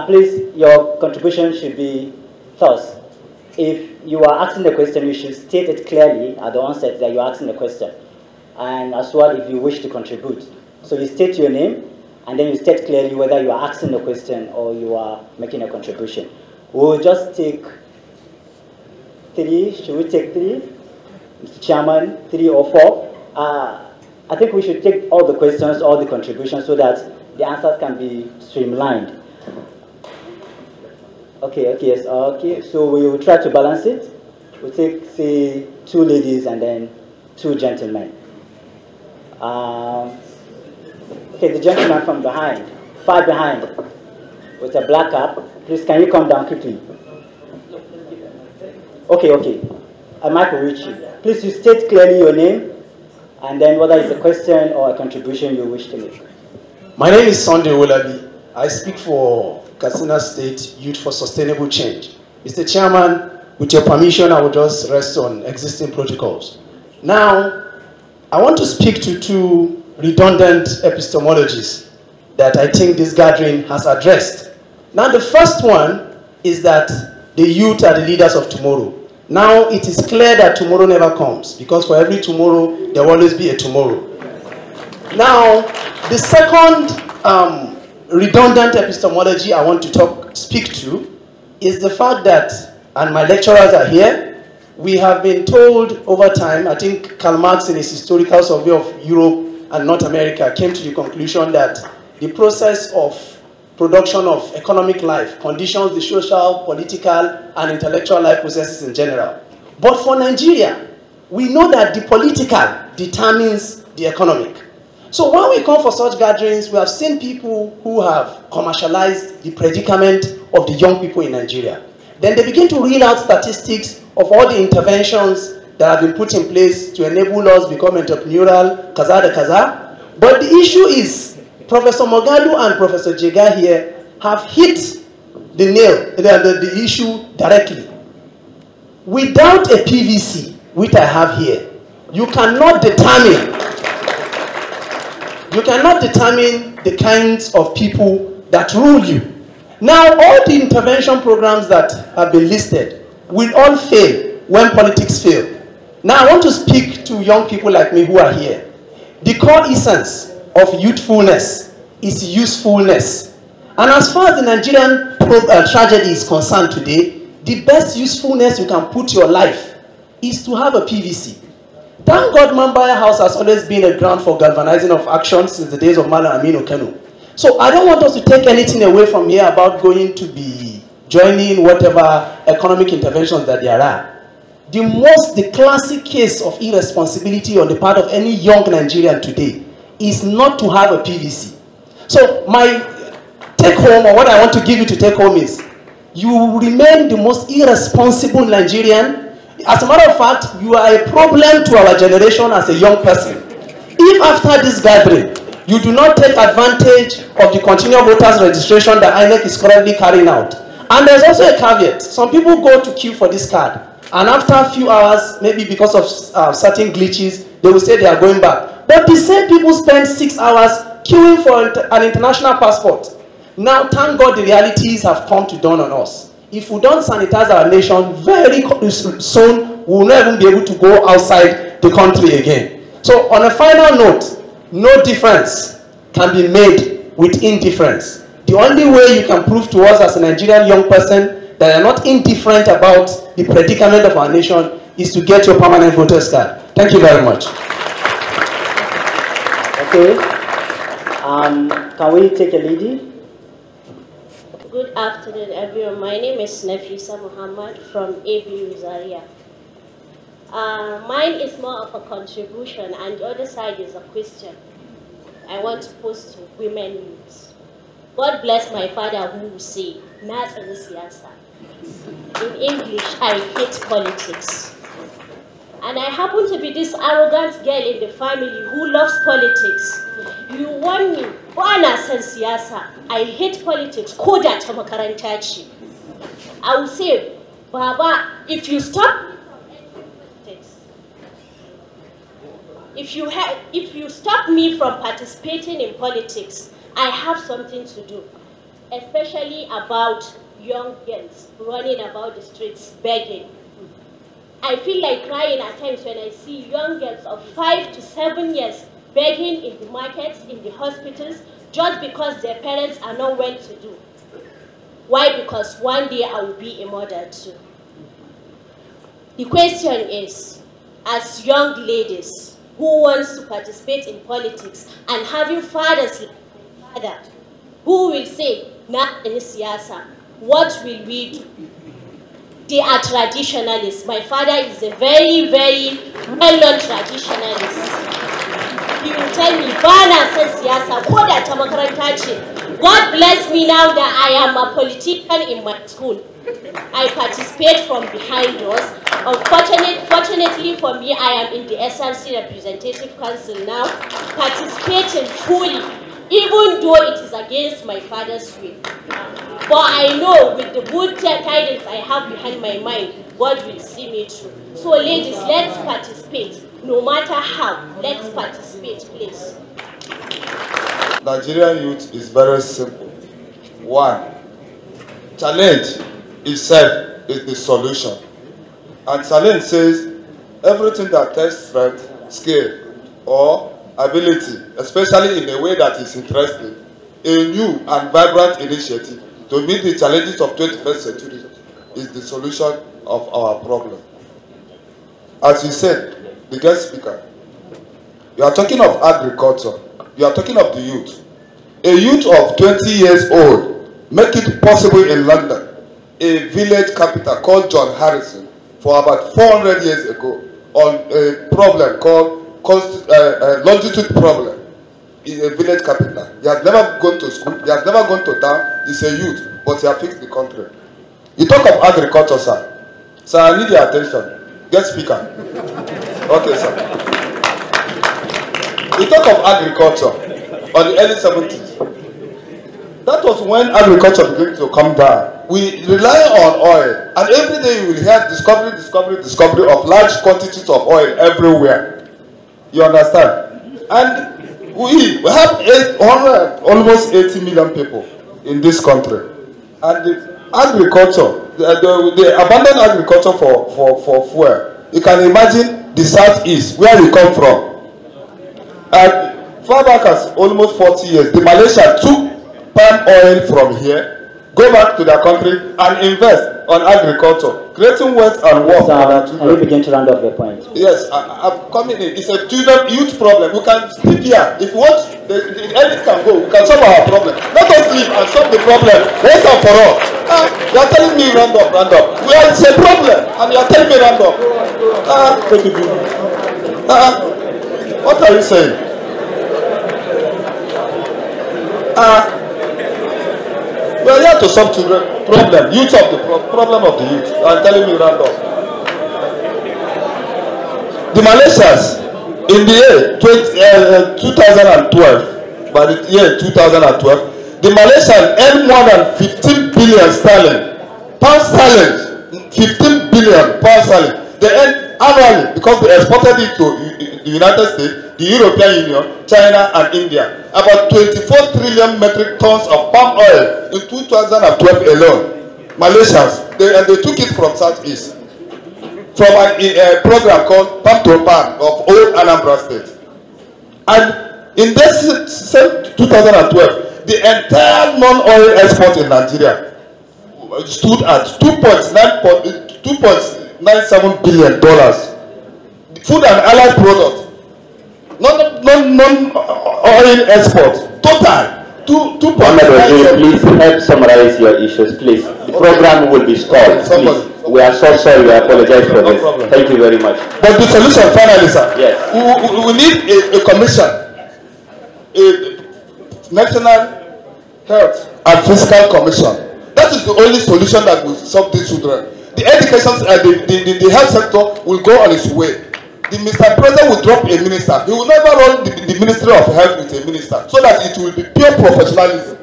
Please, your contribution should be thus. if you are asking the question, you should state it clearly at the onset that you're asking the question. And as well, if you wish to contribute. So you state your name, and then you state clearly whether you are asking the question or you are making a contribution. We'll just take 3. Should we take 3? Mr. Chairman, 3 or 4? I think we should take all the questions, all the contributions, so that the answers can be streamlined. Okay, yes, okay. So we will try to balance it. We'll take, say, 2 ladies and then 2 gentlemen. Okay, the gentleman from behind, far behind, with a black cap. Please, can you come down quickly? Okay. I might reach you. Please, you state clearly your name, and then whether it's a question or a contribution you wish to make.
My name is Sunday Olabi. I speak for Katsina State Youth for Sustainable Change. Mr. Chairman, with your permission, I will just rest on existing protocols. Now, I want to speak to 2 redundant epistemologies that I think this gathering has addressed. Now, the first one is that the youth are the leaders of tomorrow. Now, it is clear that tomorrow never comes, because for every tomorrow, there will always be a tomorrow. Now, the second redundant epistemology I want to speak to is the fact that, and my lecturers are here, we have been told over time, I think Karl Marx in his historical survey of Europe and North America came to the conclusion that the process of production of economic life conditions the social, political, and intellectual life processes in general. But for Nigeria, we know that the political determines the economic. So when we come for such gatherings, we have seen people who have commercialized the predicament of the young people in Nigeria. Then they begin to read out statistics of all the interventions that have been put in place to enable us become entrepreneurial, kaza. But the issue is, Professor Moghalu and Professor Jega here have hit the nail, the issue directly. Without a PVC, which I have here, you cannot determine the kinds of people that rule you. Now, all the intervention programs that have been listed will all fail when politics fail. Now, I want to speak to young people like me who are here. The core essence of youthfulness is usefulness. And as far as the Nigerian tragedy is concerned today, the best usefulness you can put your life is to have a PVC. Thank God Mambaya House has always been a ground for galvanizing of action since the days of Malam Aminu Kano. So I don't want us to take anything away from here about going to be joining whatever economic interventions that there are. The classic case of irresponsibility on the part of any young Nigerian today is not to have a PVC. So my take home, or what I want to give you to take home is, you remain the most irresponsible Nigerian. As a matter of fact, you are a problem to our generation as a young person. If after this gathering, you do not take advantage of the continual voters registration that INEC is currently carrying out. And there's also a caveat. Some people go to queue for this card, and after a few hours, maybe because of certain glitches, they will say they are going back. But the same people spend 6 hours queuing for an international passport. Now, thank God the realities have come to dawn on us. If we don't sanitize our nation, very soon, we will not even be able to go outside the country again. So, on a final note, no difference can be made with indifference. The only way you can prove to us as a Nigerian young person that you're not indifferent about the predicament of our nation is to get your permanent voter's card. Thank you very much.
Okay. Can we take a lady?
Good afternoon, everyone. My name is Nafisa Muhammad from ABU Zaria. Mine is more of a contribution, and the other side is a question I want to pose to women youths. God bless my father who will say, "Nas and siyasa." In English, I hate politics. And I happen to be this arrogant girl in the family who loves politics. You want me, Bana san siyasa. I hate politics. Koda ta makaranta ce. I will say, Baba, if you stop if you stop me from participating in politics, I have something to do, especially about young girls running about the streets begging. I feel like crying at times when I see young girls of 5 to 7 years begging in the markets, in the hospitals, just because their parents are not well to do. Why? Because one day I will be a mother too. The question is, as young ladies who want to participate in politics and having fathers like my father, who will say, "Na in siyasa," what will we do? They are traditionalists. My father is a very, very well-known traditionalist. He will tell me, "Bana san siyasa, ko da ta makaranta ce." God bless me now that I am a politician in my school. I participate from behind doors. Fortunately for me, I am in the SRC Representative Council now, participating fully, even though it is against my father's will. But I know with the good guidance I have behind my mind, God will see me through. So ladies, let's participate. No matter how, let's participate, please.
Nigerian youth is very simple. One, challenge itself is the solution. And challenge says everything that tests strength, skill, or ability, especially in a way that is interesting, a new and vibrant initiative to meet the challenges of 21st century is the solution of our problem. As you said, the guest speaker, you are talking of agriculture, you are talking of the youth. A youth of 20 years old make it possible in London, a village capital called John Harrison, for about 400 years ago, on a problem called longitude problem in a village capital. He has never gone to school, he has never gone to town, he's a youth, but he has fixed the country. You talk of agriculture, sir. Sir, I need your attention. Guest speaker. Okay, sir. You talk of agriculture on the early 70s. That was when agriculture began to come down. We rely on oil, and every day you will hear discovery of large quantities of oil everywhere. You understand? And we have almost 80 million people in this country. And the agriculture, the abandoned agriculture for fuel. You can imagine the southeast, where we come from. And far back as almost 40 years, the Malaysia took palm oil from here, go back to their country and invest on agriculture, creating wealth and work for their children.
Can you begin to round off your point?
Yes, I'm coming in. It's a youth problem. We can sleep here. If you want, the elite can go. We can solve our problem. Let us sleep and solve the problem once and for all. You are telling me round up. It's a problem, and you are telling me round up. What are you saying? We are here to solve children problem, youth of the problem of the youth. You are telling me round up. The Malaysians in the year 2012, by the year 2012, the Malaysians earned more than 15 billion sterling, pound sterling, 15 billion pound sterling. They earned annually because they exported it to the United States, the European Union, China, and India. About 24 trillion metric tons of palm oil in 2012 alone. Malaysians, they took it from Southeast, from a program called Palm to Palm of old Anambra State. And in this same 2012, the entire non-oil export in Nigeria stood at $2.97 billion. Food and allied products, non-oil export, total.
Please help summarize your issues, please. The program will be stalled. Please. We are so sorry. We apologize for this. Thank you very much.
But the solution, finally, sir.
Yes.
We need a commission, a national health and fiscal commission. That is the only solution that will solve these children. The education, the health sector will go on its way. The Mr. President will drop a minister. He will never run the Ministry of Health with a minister, so that it will be pure professionalism.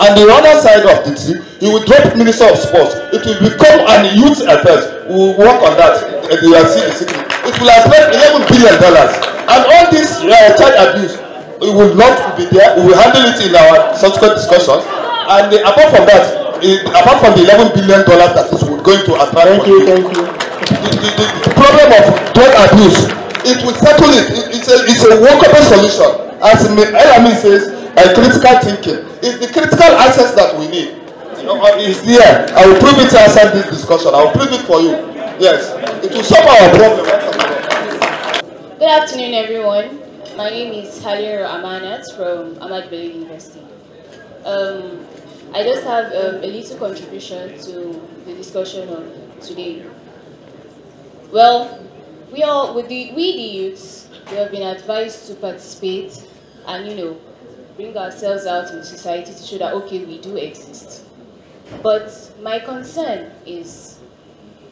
And the other side of the tree, he will drop Minister of Sports. It will become an youth affairs. We will work on that. You will see the secret. It will address $11 billion. And all this child abuse, it will not be there. We will handle it in our subsequent discussions. And apart from that, apart from the $11 billion that is going to attract.
Thank you.
The problem of drug abuse, it will settle it. It's a workable solution. As Elami says, critical thinking. It's the critical access that we need. It's there. I will prove it outside this discussion. I will prove it for you. Yes, it will solve our problem.
Good afternoon, everyone. My name is Halira Amanat from Ahmad Bello University. I just have a little contribution to the discussion of today. Well, we the youths, we have been advised to participate and bring ourselves out in society to show that okay, we do exist. But my concern is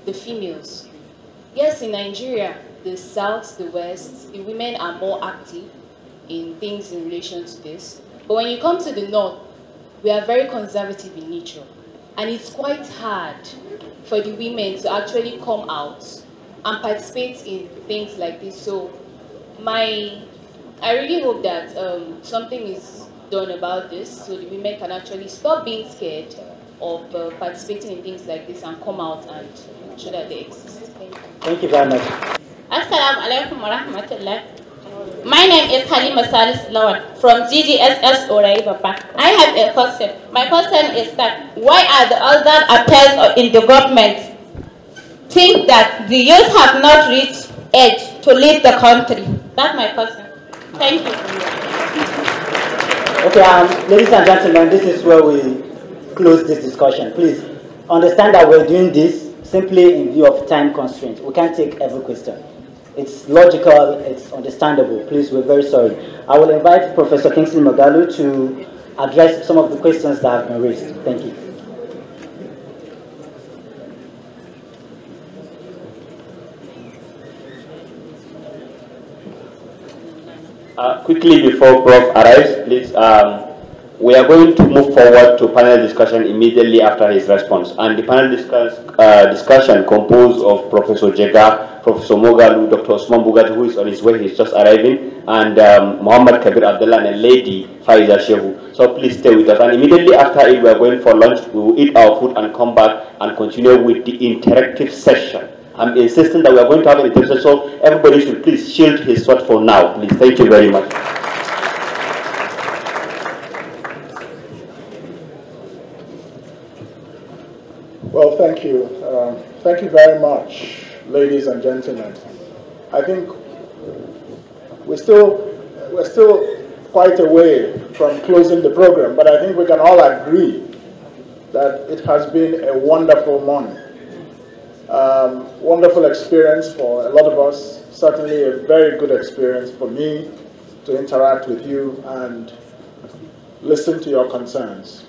the females. Yes, in Nigeria, the South, the West, the women are more active in things in relation to this. But when you come to the North, we are very conservative in nature. And it's quite hard for the women to actually come out and participate in things like this. So I really hope that something is done about this so the women can actually stop being scared of participating in things like this and come out and show that they exist. Thank you.
Thank you very much.
Assalamu alaikum wa rahmatullah. My name is Halima Salis Lawan from GGSS Orai Baba. I have a question. My question is that why are the other affairs in the government think that the youth have not reached age to lead the country? That's my question. Thank you.
Okay, ladies and gentlemen, this is where we close this discussion. Please understand that we're doing this simply in view of time constraints. We can't take every question. It's logical, it's understandable. Please, we're very sorry. I will invite Professor Kingsley Moghalu to address some of the questions that have been raised. Thank you.
Quickly before Prof arrives, please, we are going to move forward to panel discussion immediately after his response. And the panel discussion composed of Professor Jega, Professor Moghalu, Dr. Osman Bugat, who is on his way, he's just arriving, and Muhammad Kabir Abdullah and a lady, Faiza Shehu. So please stay with us. And immediately after it, we are going for lunch. We will eat our food and come back and continue with the interactive session. I'm insisting that we are going to have an interactive session, so everybody should please shield his sword for now, please. Thank you very much.
Well, thank you. Thank you very much, ladies and gentlemen. I think we're still quite a way from closing the program, but I think we can all agree that it has been a wonderful morning. Wonderful experience for a lot of us, certainly a very good experience for me to interact with you and listen to your concerns.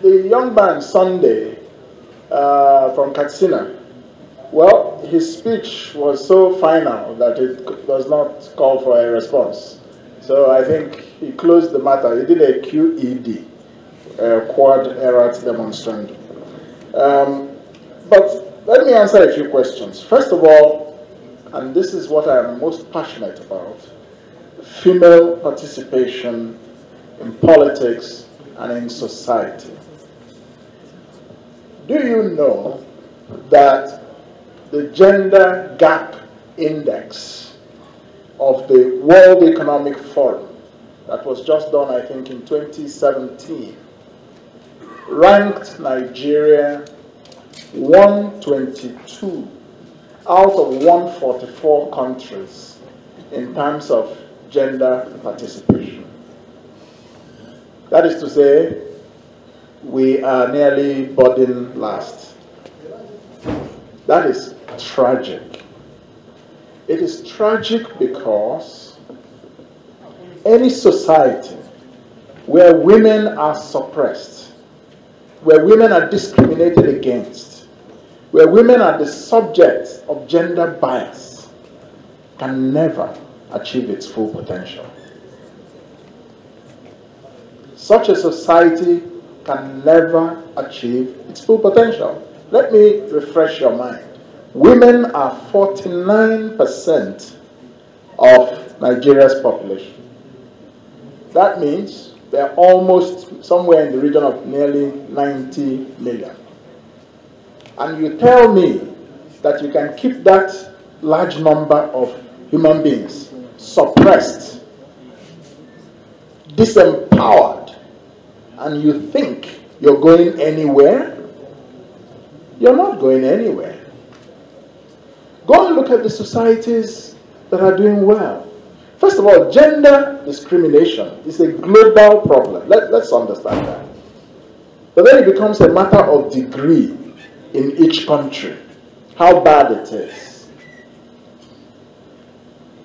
The young man Sunday from Katsina, well, his speech was so final that it does not call for a response. So I think he closed the matter. He did a QED, Quad Erat Demonstrandum. But let me answer a few questions. First of all, and this is what I'm most passionate about, female participation in politics and in society. Do you know that the Gender Gap Index of the World Economic Forum that was just done, I think, in 2017, ranked Nigeria 122 out of 144 countries in terms of gender participation. That is to say, we are nearly boarding last. That is tragic. It is tragic because any society where women are suppressed, where women are discriminated against, where women are the subject of gender bias, can never achieve its full potential. Such a society can never achieve its full potential. Let me refresh your mind. Women are 49% of Nigeria's population. That means They're almost somewhere in the region of nearly 90 million. And you tell me that you can keep that large number of human beings suppressed, disempowered, and you think you're going anywhere? You're not going anywhere. Go and look at the societies that are doing well. First of all, gender discrimination is a global problem. Let's understand that. But then it becomes a matter of degree in each country, how bad it is.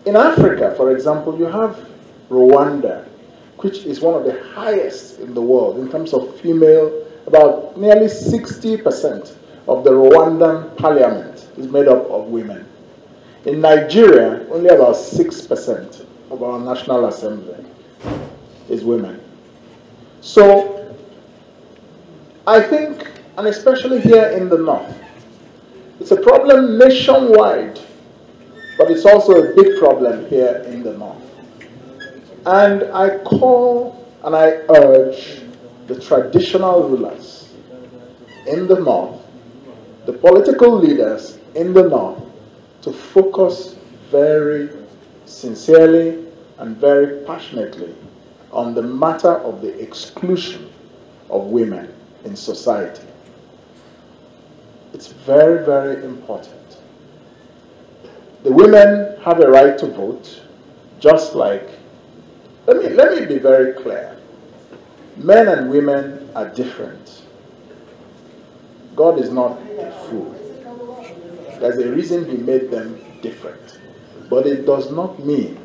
In Africa, for example, you have Rwanda, which is one of the highest in the world in terms of female. About nearly 60% of the Rwandan parliament is made up of women. In Nigeria, only about 6% of our National Assembly is women. So, I think, and especially here in the North, it's a problem nationwide, but it's also a big problem here in the North. And I call and I urge the traditional rulers in the North, the political leaders in the North, to focus very sincerely and very passionately on the matter of the exclusion of women in society. It's very, very important. The women have a right to vote, just like, let me be very clear. Men and women are different. God is not a fool. There's a reason he made them different. But it does not mean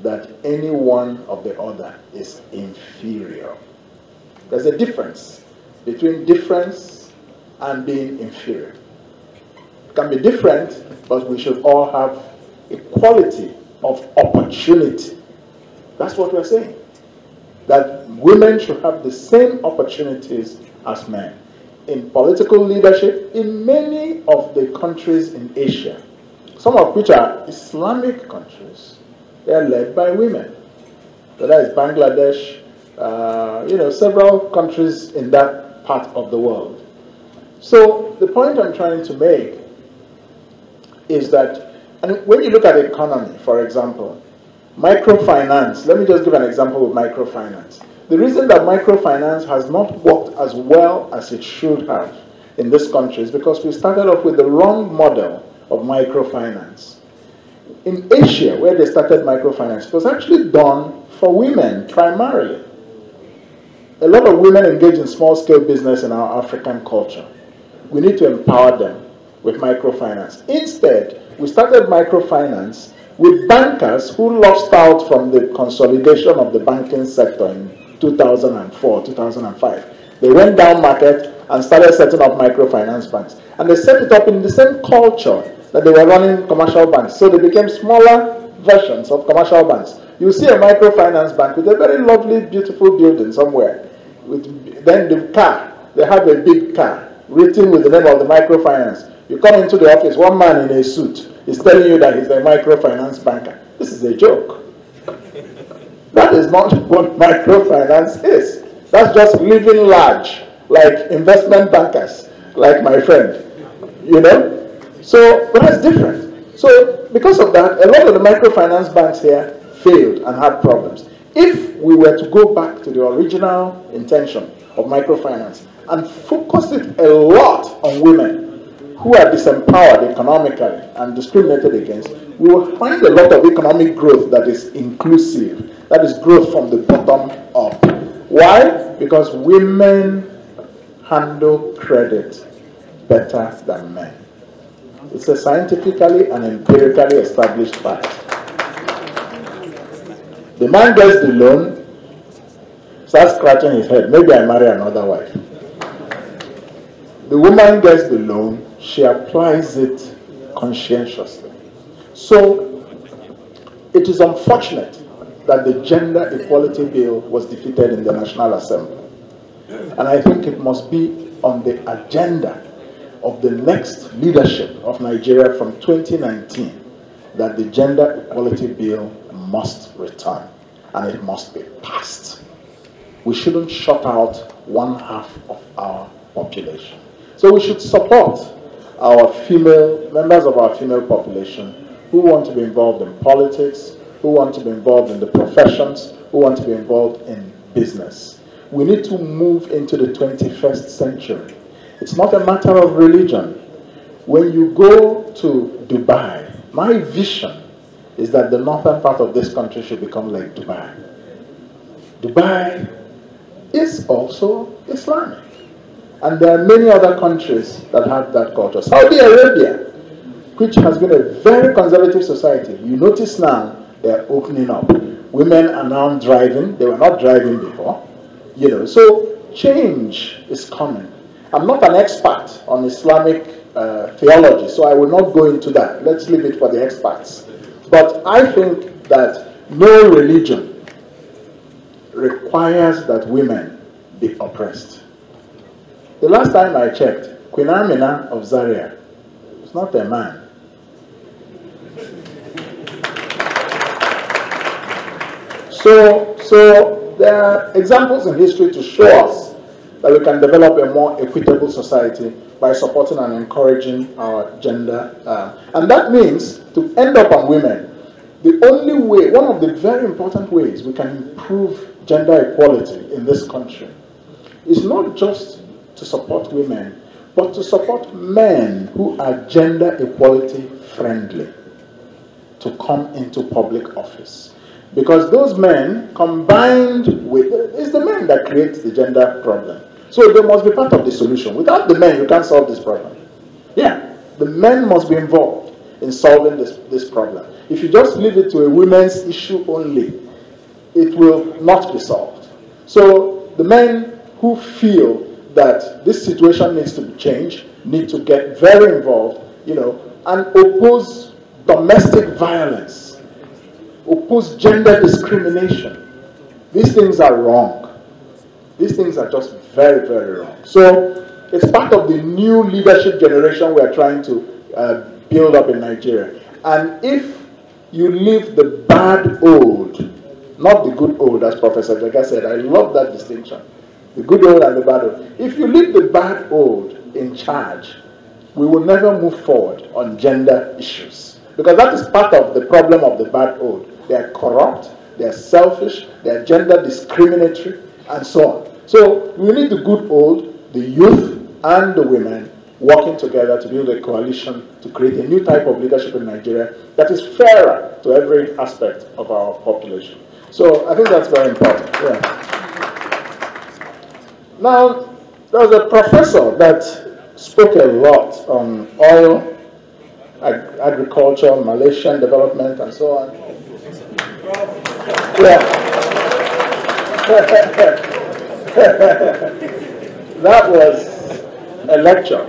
that any one of the other is inferior. There's a difference between difference and being inferior. It can be different, but we should all have equality of opportunity. That's what we're saying. That women should have the same opportunities as men. In political leadership, in many of the countries in Asia, some of which are Islamic countries, they are led by women. Whether it's Bangladesh, several countries in that part of the world. So the point I'm trying to make is that, and when you look at the economy, for example, microfinance, let me just give an example of microfinance. The reason that microfinance has not worked as well as it should have in this country is because we started off with the wrong model of microfinance. In Asia, where they started microfinance, it was actually done for women primarily. A lot of women engage in small-scale business in our African culture. We need to empower them with microfinance. Instead, we started microfinance with bankers who lost out from the consolidation of the banking sector in 2004, 2005. They went down market and started setting up microfinance banks. And they set it up in the same culture that they were running commercial banks. So they became smaller versions of commercial banks. You see a microfinance bank with a very lovely, beautiful building somewhere. Then the car, they have a big car written with the name of the microfinance. You come into the office, one man in a suit is telling you that he's a microfinance banker. This is a joke. That is not what microfinance is. That's just living large, like investment bankers, like my friend. So, but that's different. So, because of that, a lot of the microfinance banks here failed and had problems. If we were to go back to the original intention of microfinance and focus it a lot on women who are disempowered economically and discriminated against, we will find a lot of economic growth that is inclusive. That is growth from the bottom up. Why? Because women handle credit better than men. It's a scientifically and empirically established fact. The man gets the loan, starts scratching his head. Maybe I marry another wife. The woman gets the loan, she applies it conscientiously. So, it is unfortunate that the Gender Equality Bill was defeated in the National Assembly. And I think it must be on the agenda of the next leadership of Nigeria from 2019 that the Gender Equality Bill must return and it must be passed. we shouldn't shut out one half of our population. So we should support our female, members of our female population who want to be involved in politics, who want to be involved in the professions, who want to be involved in business. We need to move into the 21st century. It's not a matter of religion. When you go to Dubai, my vision is that the northern part of this country should become like Dubai. Dubai is also Islamic. And there are many other countries that have that culture. Saudi Arabia, which has been a very conservative society, you notice now they're opening up. Women are now driving. They were not driving before. You know, so change is coming. I'm not an expert on Islamic theology, so I will not go into that. Let's leave it for the experts. But I think that no religion requires that women be oppressed. The last time I checked, Queen Amina of Zaria was not a man. So there are examples in history to show us that we can develop a more equitable society by supporting and encouraging our gender. And that means, to end up on women, the only way, one of the very important ways we can improve gender equality in this country is not just to support women, but to support men who are gender equality friendly to come into public office. Because those men, combined with, it's the men that create the gender problem. So they must be part of the solution. Without the men, you can't solve this problem. Yeah, the men must be involved in solving this problem. If you just leave it to a women's issue only, it will not be solved. So the men who feel that this situation needs to be changed need to get very involved, you know, and oppose domestic violence, oppose gender discrimination. These things are wrong. These things are just very, very wrong. So it's part of the new leadership generation we are trying to build up in Nigeria. And if you leave the bad old, not the good old, as Professor Jega said, I love that distinction, the good old and the bad old. If you leave the bad old in charge, we will never move forward on gender issues. Because that is part of the problem of the bad old. They are corrupt, they are selfish, they are gender discriminatory, and so on. So we need the good old, the youth, and the women working together to build a coalition to create a new type of leadership in Nigeria that is fairer to every aspect of our population. So I think that's very important. Yeah. Now, there was a professor that spoke a lot on oil, agriculture, Malaysian development, and so on. Yeah. That was a lecture.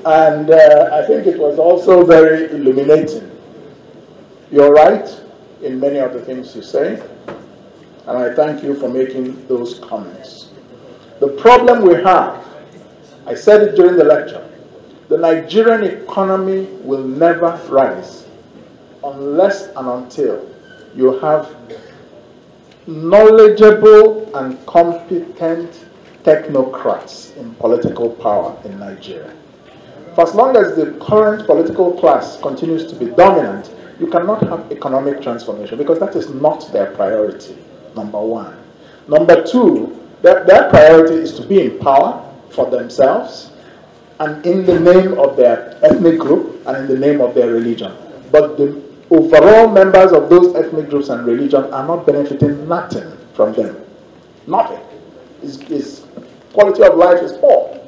And I think it was also very illuminating. You're right in many of the things you say, and I thank you for making those comments. The problem we have, I said it during the lecture, the Nigerian economy will never rise unless and until you have knowledgeable and competent technocrats in political power in Nigeria. For as long as the current political class continues to be dominant, you cannot have economic transformation because that is not their priority, number one. Number two, their priority is to be in power for themselves and in the name of their ethnic group and in the name of their religion. But the overall members of those ethnic groups and religion are not benefiting nothing from them. Nothing. His quality of life is poor.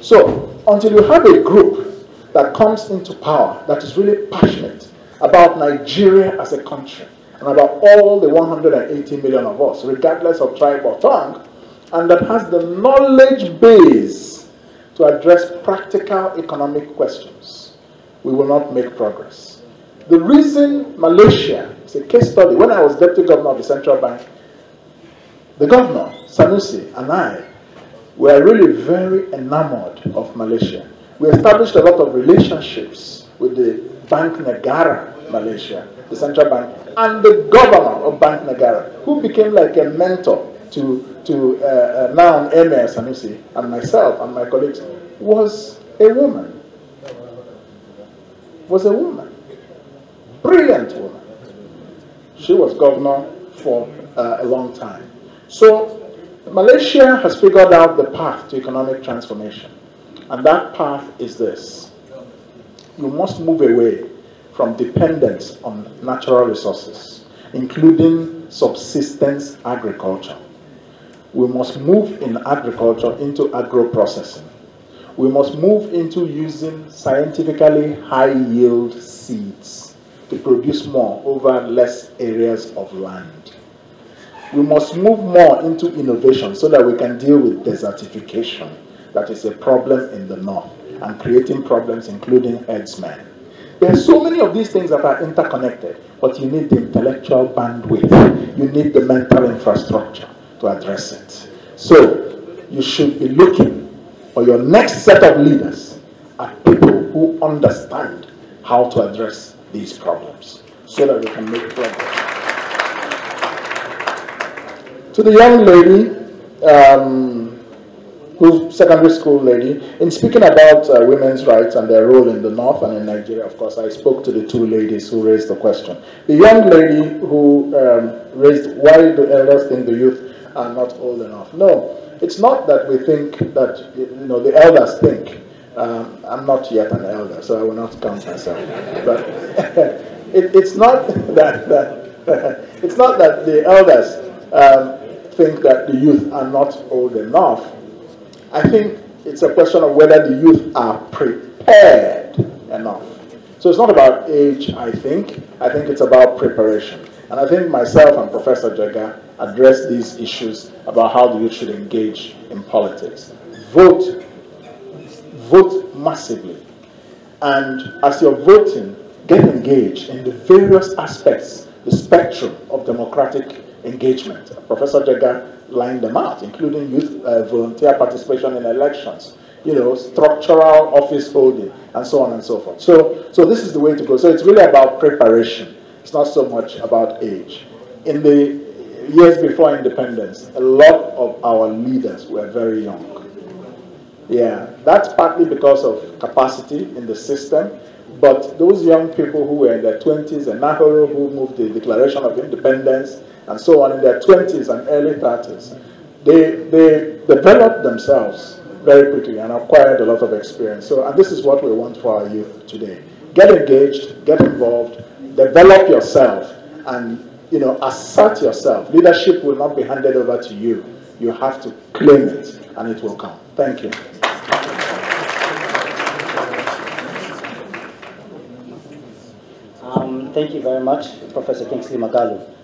So, until you have a group that comes into power, that is really passionate about Nigeria as a country, and about all the 180 million of us, regardless of tribe or tongue, and that has the knowledge base to address practical economic questions, we will not make progress. The reason Malaysia is a case study, when I was deputy governor of the central bank, the governor, Sanusi, and I were really very enamored of Malaysia. We established a lot of relationships with the Bank Negara, Malaysia, the central bank, and the governor of Bank Negara, who became like a mentor to now Emir Sanusi and myself and my colleagues was a woman. Was a woman. Brilliant woman. She was governor for a long time. So Malaysia has figured out the path to economic transformation. And that path is this. You must move away from dependence on natural resources, including subsistence agriculture. We must move in agriculture into agro-processing. We must move into using scientifically high-yield seeds to produce more over less areas of land. We must move more into innovation so that we can deal with desertification. That is a problem in the north and creating problems including herdsmen. There are so many of these things that are interconnected, but you need the intellectual bandwidth. You need the mental infrastructure to address it. So you should be looking for your next set of leaders at people who understand how to address these problems so that we can make progress. To the young lady, who's secondary school lady, in speaking about women's rights and their role in the North and in Nigeria, of course, I spoke to the two ladies who raised the question. The young lady who raised, why do elders think the youth are not old enough? No, it's not that we think that, the elders think. I'm not yet an elder, so I will not count myself. But it's not that it's not that the elders think that the youth are not old enough. I think it's a question of whether the youth are prepared enough. So it's not about age, I think. I think it's about preparation. And I think myself and Professor Jega addressed these issues about how the youth should engage in politics. Vote massively. And as you're voting, get engaged in the various aspects, the spectrum of democratic engagement. Professor Jega lined them out, including youth volunteer participation in elections, structural office holding, and so on and so forth. So this is the way to go. So it's really about preparation. It's not so much about age. In the years before independence, a lot of our leaders were very young. Yeah, that's partly because of capacity in the system, but those young people who were in their 20s, and Nahoro, who moved the Declaration of Independence, and so on, in their 20s and early 30s, they developed themselves very quickly and acquired a lot of experience. And this is what we want for our youth today. Get engaged, get involved, develop yourself, and assert yourself. Leadership will not be handed over to you. You have to claim it, and it will come. Thank you.
Thank you very much, Professor Kingsley Moghalu.